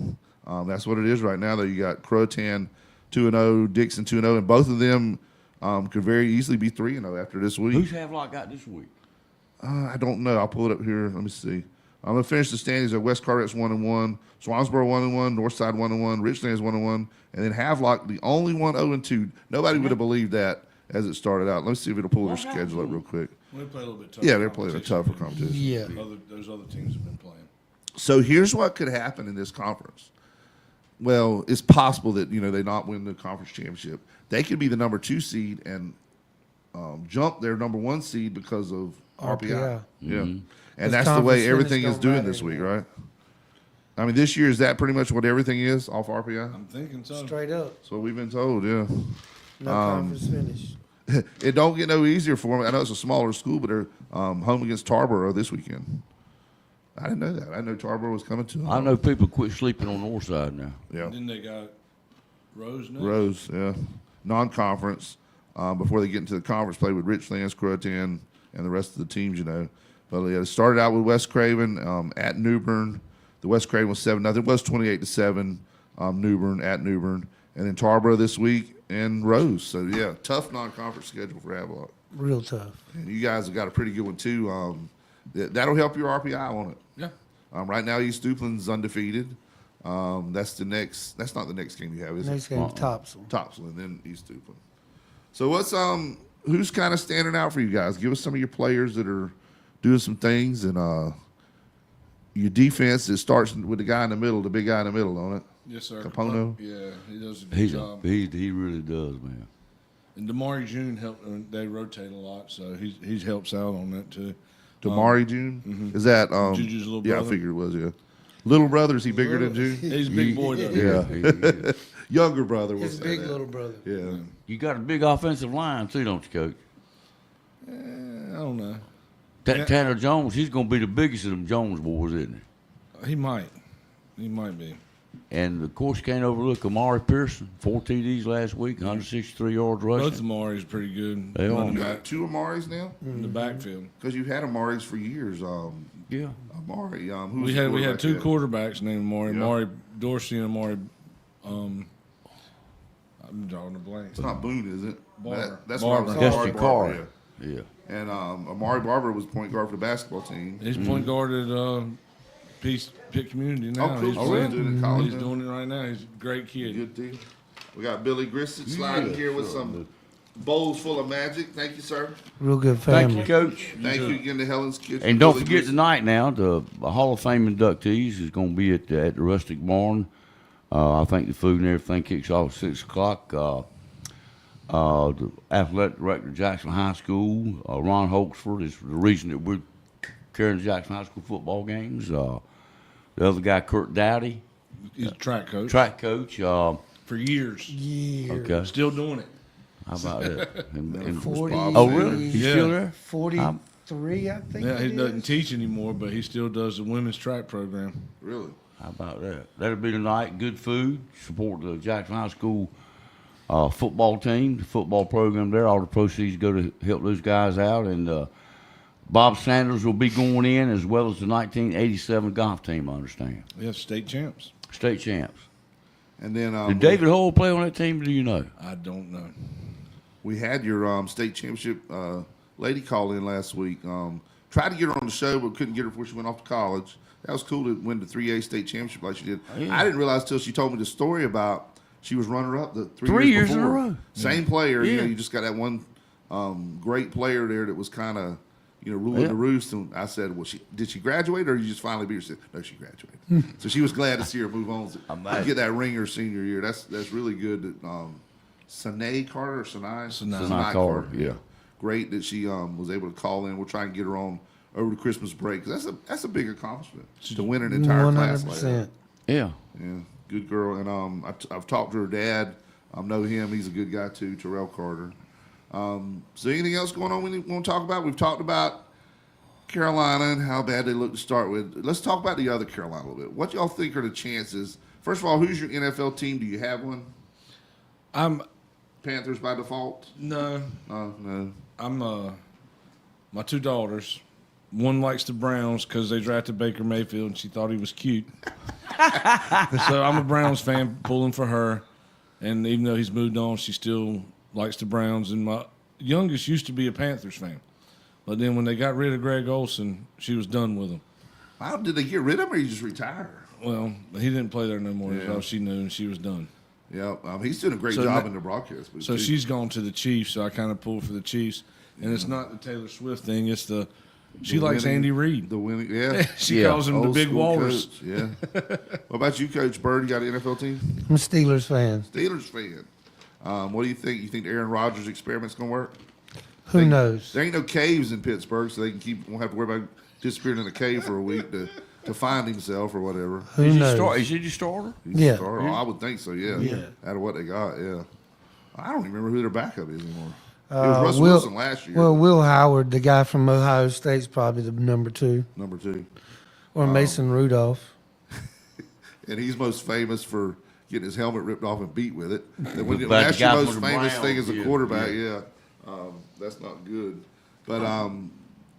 That's what it is right now, though. You got Croatan 2-0, Dixon 2-0, and both of them could very easily be 3-0 after this week. Who's Havelock got this week? I don't know. I'll pull it up here. Let me see. I'm going to finish the standings. West Carteret's 1-1, Swansboro 1-1, Northside 1-1, Richland's 1-1, and then Havelock, the only one 0-2. Nobody would have believed that as it started out. Let me see if it'll pull their schedule up real quick. They play a little bit tougher. Yeah, they're playing a tougher competition. Yeah. Those other teams have been playing. So here's what could happen in this conference. Well, it's possible that they not win the conference championship. They could be the number 2 seed and jump their number 1 seed because of RPI. Yeah, and that's the way everything is doing this week, right? I mean, this year is that pretty much what everything is off RPI. I'm thinking so. Straight up. That's what we've been told. Yeah. No conference finish. It don't get no easier for them. I know it's a smaller school, but they're home against Tarboro this weekend. I didn't know that. I know Tarboro was coming to them. I know people quit sleeping on Northside now. Yeah. And then they got Rose next. Rose, yeah. Non-conference. Before they get into the conference, play with Richlands, Croatan, and the rest of the teams, But yeah, it started out with West Craven at New Bern. The West Craven was 7-0. It was 28-7. New Bern at New Bern, and then Tarboro this week and Rose. So yeah, tough non-conference schedule for Havelock. Real tough. And you guys have got a pretty good one too. That'll help your RPI on it. Yeah. Right now, East Duplин's undefeated. That's the next. That's not the next game you have, is Next it? game, Topsail. Topsail, and then East Duplin. So what's who's kind of standing out for you guys? Give us some of your players that are doing some things, and your defense. It starts with the guy in the middle, the big guy in the middle, don't it? Yes, sir. Capono. Yeah, he does a good job. He really does, man. And Damari June helped. They rotate a lot, so he helps out on that too. Damari June, is that Juju's little yeah, I brother? figured it was. Yeah, little brother. Is he bigger than June? He's a big boy, though. Yeah, younger brother. His big little brother. Yeah, You got a big offensive line too, don't you, Coach? I don't know. Tanner Jones, he's going to be the biggest of them Jones boys, isn't he? He might be. And of course, you can't overlook Amari Pearson, 4 TDs last week, 163 yards rushing. Both Amari's pretty good. They are. you got 2 Amaris now in the backfield. because you've had Amaris for years. Yeah, Amari. We had 2 quarterbacks named Amari. Yeah. Amari Dorsey and Amari. I'm drawing a blank. It's not Boone, is it? Barber. That's Barber. what I was That's Amari the Barber, car. Yeah. And Amari Barber was point guard for the basketball team. He's point guard at Pitt Community now. Oh, cool. He's Oh, playing. he's doing it in college He's now? doing it right now. He's a great kid. Good deal. We got Billy Grissett sliding here with some bowls full of magic. Thank you, sir. Real good family. Thank you, Coach. Thank you again to Helen's Kitchen. And don't Billy forget Grissett. tonight now, the Hall of Fame inductees is going to be at the Rustic Barn. I think the food and everything kicks off at 6 o'clock. The athletic director of Jackson High School, Ron Holtzford, is the reason that we're carrying the Jackson High School football games. The other guy, Kurt Dowdy, He's a track coach. track coach. For years. Okay. Still doing it. How about that? And 40, oh, really? He's still there? 43, I think. Yeah, he it doesn't is. teach anymore, but he still does the women's track program. Really? How about that? That'll be tonight. Good food. Support the Jackson High School football team, the football program there. All the proceeds go to help those guys out. And Bob Sanders will be going in, as well as the 1987 golf team, I understand. Yeah, state champs. State champs. And then Did David Hull play on that team, do you know? I don't know. we had your state championship lady call in last week. Tried to get her on the show, but couldn't get her before she went off to college. That was cool to win the 3A state championship like she did. Yeah. I didn't realize till she told me the story about she was runner-up the 3 years before. in a row. Same player. Yeah. You just got that one great player there that was kind of, ruling the roost. And I said, well, did she graduate or you just finally beat her? She said, no, she graduated. So she was glad to see her move on to get that ring her senior year. That's really good that Sinai Carter or Sinai Carter, yeah. Great that she was able to call in. We'll try and get her on over the Christmas break. That's a big accomplishment to win an entire class like that. 100%. Yeah. Yeah, good girl. And I've talked to her dad. I know him. He's a good guy too, Terrell Carter. So anything else going on we want to talk about? We've talked about Carolina and how bad they look to start with. Let's talk about the other Carolina a little bit. What y'all think are the chances? First of all, who's your NFL team? Do you have one? I'm Panthers by default? no. No. I'm my two daughters. One likes the Browns because they drafted Baker Mayfield and she thought he was cute. So I'm a Browns fan, pulling for her. And even though he's moved on, she still likes the Browns. And my youngest used to be a Panthers fan. But then when they got rid of Greg Olson, she was done with him. How did they get rid of him or you just retire? Well, he didn't play there no more. That's Yeah. all she knew, and she was done. Yeah, he's doing a great So job na- in the broadcast. But So she's gone to the Chiefs, so I kind of pulled for the Chiefs. And it's not the Taylor Swift thing. It's she likes winning- Andy Reid. The winning, yeah. She calls him the Old Big school Walrus. coach, yeah. What about you, Coach Byrd? You got an NFL team? I'm a Steelers fan. Steelers fan. What do you think? You think the Aaron Rodgers experiment's gonna work? Who knows? There ain't no caves in Pittsburgh, so they won't have to worry about disappearing in a cave for a week to find himself or whatever. Who knows? Is he your starter? He's Yeah. the starter. I would think so. Yeah. Yeah. Out of what they got, yeah. I don't even remember who their backup is anymore. It was Russell Will, Wilson last year. Well, Will Howard, the guy from Ohio State's probably the number two. Number 2. Or Mason Rudolph. And he's most famous for getting his helmet ripped off and beat with it. And when But that's the your guy most from the famous Browns, thing as a yeah, quarterback, yeah. that's not good. But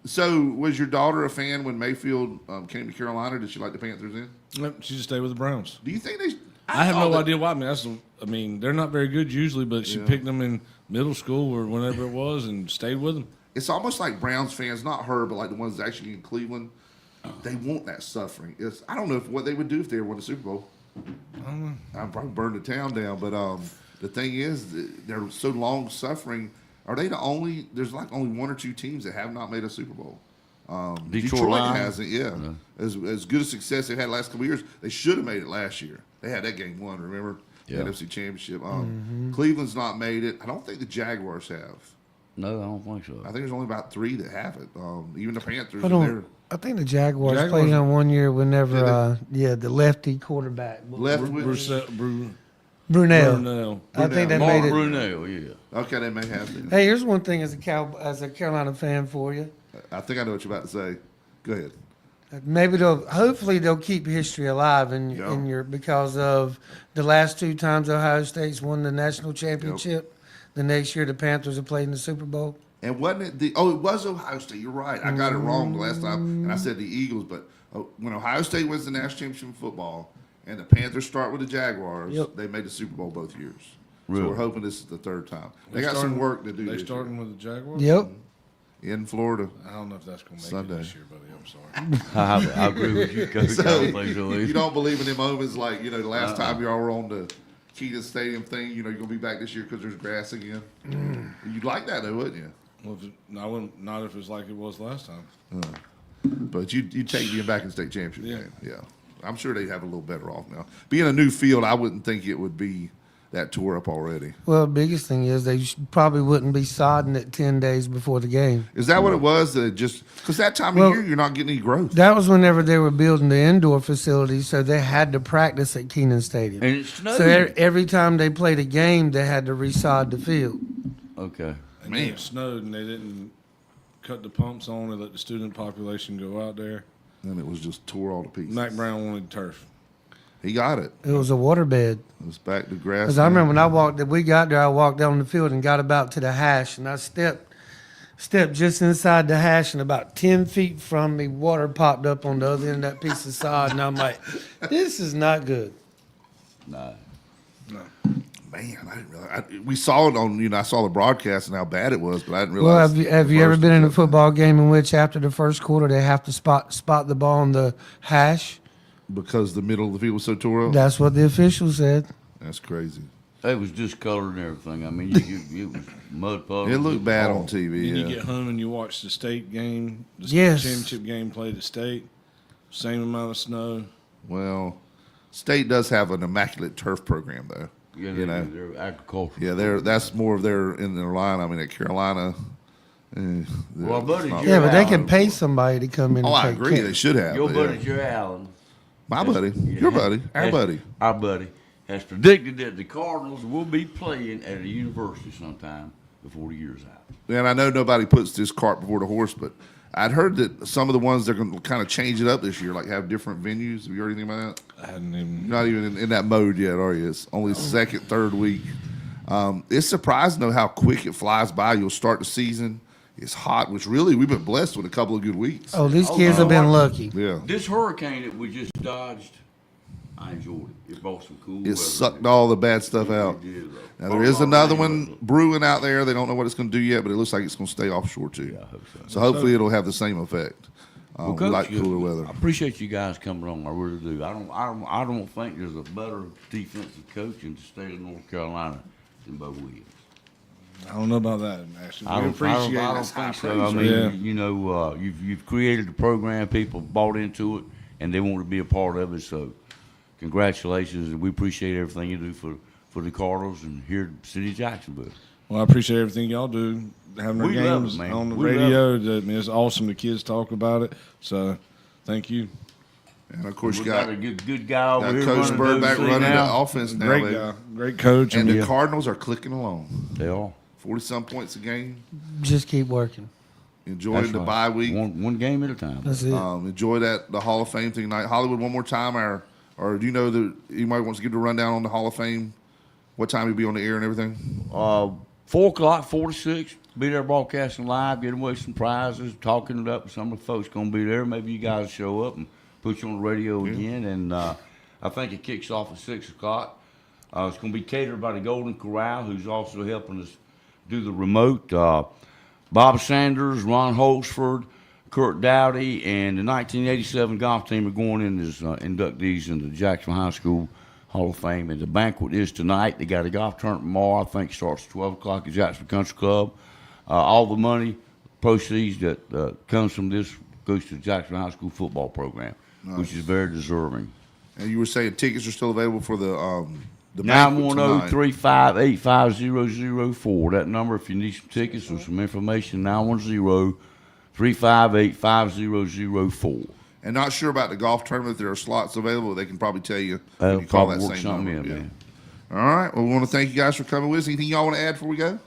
so was your daughter a fan when Mayfield came to Carolina? Did she like the Panthers then? Nope, she just stayed with the Browns. Do you think they? I have thought no that- idea why. I mean, they're not very good usually, but she picked them in middle school or whenever it was and stayed with them. It's almost like Browns fans, not her, but like the ones actually in Cleveland. they want that suffering. I don't know what they would do if they ever won the Super Bowl. I don't know. I'd probably burn the town down. But the thing is, they're so long suffering. Are they the only? There's like only one or two teams that have not made a Super Bowl. Detroit hasn't. Yeah, as good a success they've had the last couple of years. They should have made it last year. They had that game won. Remember the NFC Championship. Cleveland's not made it. I don't think the Jaguars have. No, I don't think so. I think there's only about 3 that have it. Even the Panthers. I think the Jaguars played on one year whenever, the lefty quarterback. Brunell. I think they made it. Brunell, yeah. Okay, they may have it. Hey, here's one thing as a Carolina fan for you. I think I know what you're about to say. Go ahead. Maybe hopefully they'll keep history alive in your because of the last 2 times Ohio State's won the national championship. The next year the Panthers have played in the Super Bowl. And wasn't it it was Ohio State. You're right. I got it wrong the last time, and I said the Eagles. But when Ohio State wins the national championship in football, and the Panthers start with the Jaguars, they made the Super Bowl both years. Really? So we're hoping this is the 3rd time. They got some work to do. They starting with the Jaguars? Yep. In Florida. I don't know if that's going to make Sunday. it this year, buddy. I'm sorry. I agree with you, Coach. So, you don't believe in them moments like, the last time y'all were on the Keaton Stadium thing, you're going to be back this year because there's grass again? You'd like that, though, wouldn't you? Well, I wouldn't, not if it's like it was last time. But you'd take being back in state championship game. Yeah. I'm sure they'd have a little better off now. Being a new field, I wouldn't think it would be that tore up already. Well, the biggest thing is they probably wouldn't be sodding it 10 days before the game. Is that what it was? Just because that time of year you're not getting any growth. That was whenever they were building the indoor facility, so they had to practice at Kenan Stadium. And it snowed. So every time they played a game, they had to resod the field. Okay. And then it snowed, and they didn't cut the pumps on and let the student population go out there. And it was just tore all to pieces. Mac Brown wanted turf. He got it. It was a waterbed. It was back to grass. Because I remember when we got there, I walked down the field and got about to the hash, and I stepped just inside the hash, and about 10 feet from me, water popped up on the other end of that piece of sod, and I'm like, this is not good. No. Man, I didn't realize. We saw it on, I saw the broadcast and how bad it was, but I didn't realize. Well, have you ever been in a football game in which after the first quarter they have to spot the ball on the hash? Because the middle of the field was so tore up? That's what the official said. That's crazy. It was discolored and everything. I mean, it was mud puddles. It looked bad on TV. Then you get home and you watch the state game, the championship game played at state, same amount of snow. Well, state does have an immaculate turf program, though. Yeah, they're agricultural. Yeah, that's more of in their line. I mean, at Carolina. Well, buddy, but they can pay somebody to come in. Oh, and I agree. They should have. Your buddy, Jerry Allen. My buddy. Your buddy. Our buddy. Our buddy has predicted that the Cardinals will be playing at a university sometime before the year's out. And I know nobody puts this cart before the horse, but I'd heard that some of the ones they're going to kind of change it up this year, like have different venues. Have you heard anything about that? I hadn't even. You're not even in that mode yet, are you? It's only second, third week. It's surprising, though, how quick it flies by. You'll start the season. It's hot, which really we've been blessed with a couple of good weeks. Oh, these kids have been lucky. Yeah. This hurricane that we just dodged, I enjoyed it. It brought some cool weather. It sucked all the bad stuff out. Now, there is another one brewing out there. They don't know what it's going to do yet, but it looks like it's going to stay offshore, too. Yeah, I hope so. So hopefully it'll have the same effect. Well, we Coach, like cooler weather. I appreciate you guys coming on. I really do. I don't think there's a better defensive coach in the state of North Carolina than Beau Williams. I don't know about that, actually. I don't think so. I mean, you've created a program. People bought into it, and they want to be a part of it. So, congratulations, and we appreciate everything you do for the Cardinals and here in the city of Jacksonville. Well, I appreciate everything y'all do, having our games on the radio. It's awesome. The kids talk about it. So, thank you. And of course, we you got a good guy over here. Coach Byrd back running the offense now. Great guy, great coach, and the Cardinals are clicking along. They are 40-some points a game. Just keep working. Enjoy the bye week. One game at a time. That's it. Enjoy the Hall of Fame thing tonight. Hollywood, one more time. Or do you know that anybody wants to give the rundown on the Hall of Fame? What time you'll be on the air and everything? 4 o'clock, 4 to 6. Be there broadcasting live, getting away some prizes, talking it up. Some of the folks going to be there. Maybe you guys show up and put you on the radio again. And I think it kicks off at 6 o'clock. It's going to be catered by the Golden Corral, who's also helping us do the remote. Bob Sanders, Ron Holsford, Kurt Dowdy, and the 1987 golf team are going in as inductees into the Jacksonville High School Hall of Fame. And the banquet is tonight. They got a golf tournament tomorrow. I think starts at 12 o'clock at Jacksonville Country Club. All the money, proceeds that comes from this goes to the Jacksonville High School football program, which is very deserving. And you were saying tickets are still available for the banquet tonight. 910-358-5004. That number, if you need some tickets or some information, 910-358-5004. And not sure about the golf tournament, if there are slots available, they can probably tell you when you call that same number. Man. All right. Well, we want to thank you guys for coming with us. Anything y'all want to add before we go?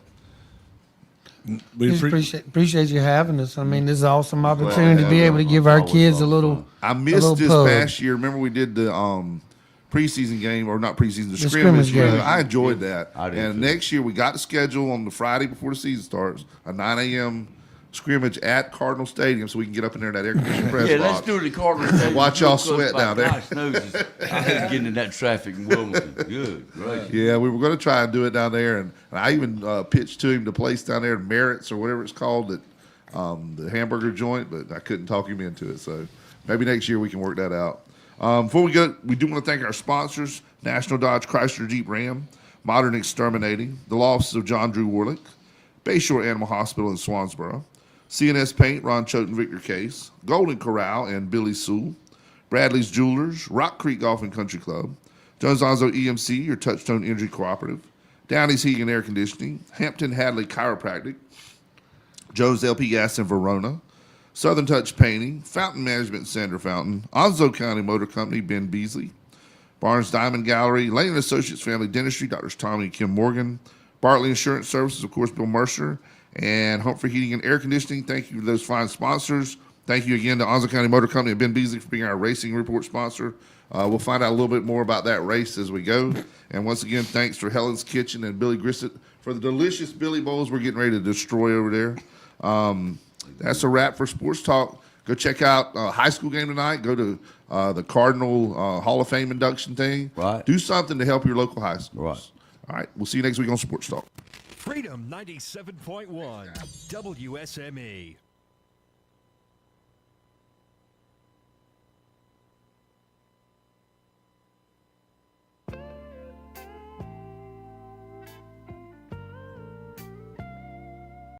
We appreciate you having us. I mean, this is an awesome opportunity to be able to give our kids a little. I missed this past year. Remember we did the preseason game, or not preseason, the scrimmage game. I enjoyed that. And next year we got the schedule on the Friday before the season starts, a 9 a.m. scrimmage at Cardinal Stadium, so we can get up in there in that air-conditioned press box. Let's do it at Cardinal Stadium. Watch y'all sweat down there. I hate getting in that traffic in Wilmington. Good, right. Yeah, we were going to try and do it down there, and I even pitched to him the place down there, Merritt's or whatever it's called, that the hamburger joint, but I couldn't talk him into it. So maybe next year we can work that out. Before we go, we do want to thank our sponsors: National Dodge Chrysler Jeep Ram, Modern Exterminating, the law offices of John Drew Warlick, Bayshore Animal Hospital in Swansboro, CNS Paint, Ron Choate and Victor Case, Golden Corral and Billy Sewell, Bradley's Jewelers, Rock Creek Golf and Country Club, Jones Onzo EMC, your Touchstone Energy Cooperative, Downey's Heating and Air Conditioning, Hampton Hadley Chiropractic, Joe's LP Gas in Verona, Southern Touch Painting, Fountain Management Sandra Fountain, Onzo County Motor Company, Ben Beasley, Barnes Diamond Gallery, Lane & Associates Family Dentistry, Drs. Tommy and Kim Morgan, Bartley Insurance Services, of course, Bill Mercer, and Humphrey Heating and Air Conditioning. Thank you to those fine sponsors. Thank you again to Onzo County Motor Company and Ben Beasley for being our racing report sponsor. We'll find out a little bit more about that race as we go. And once again, thanks for Helen's Kitchen and Billy Grissett for the delicious Billy Bowls we're getting ready to destroy over there. That's a wrap for Sports Talk. Go check out high school game tonight. Go to the Cardinal Hall of Fame induction thing. Right. Do something to help your local high schools. Right. All right. We'll see you next week on Sports Talk. Freedom 97.1 WSME.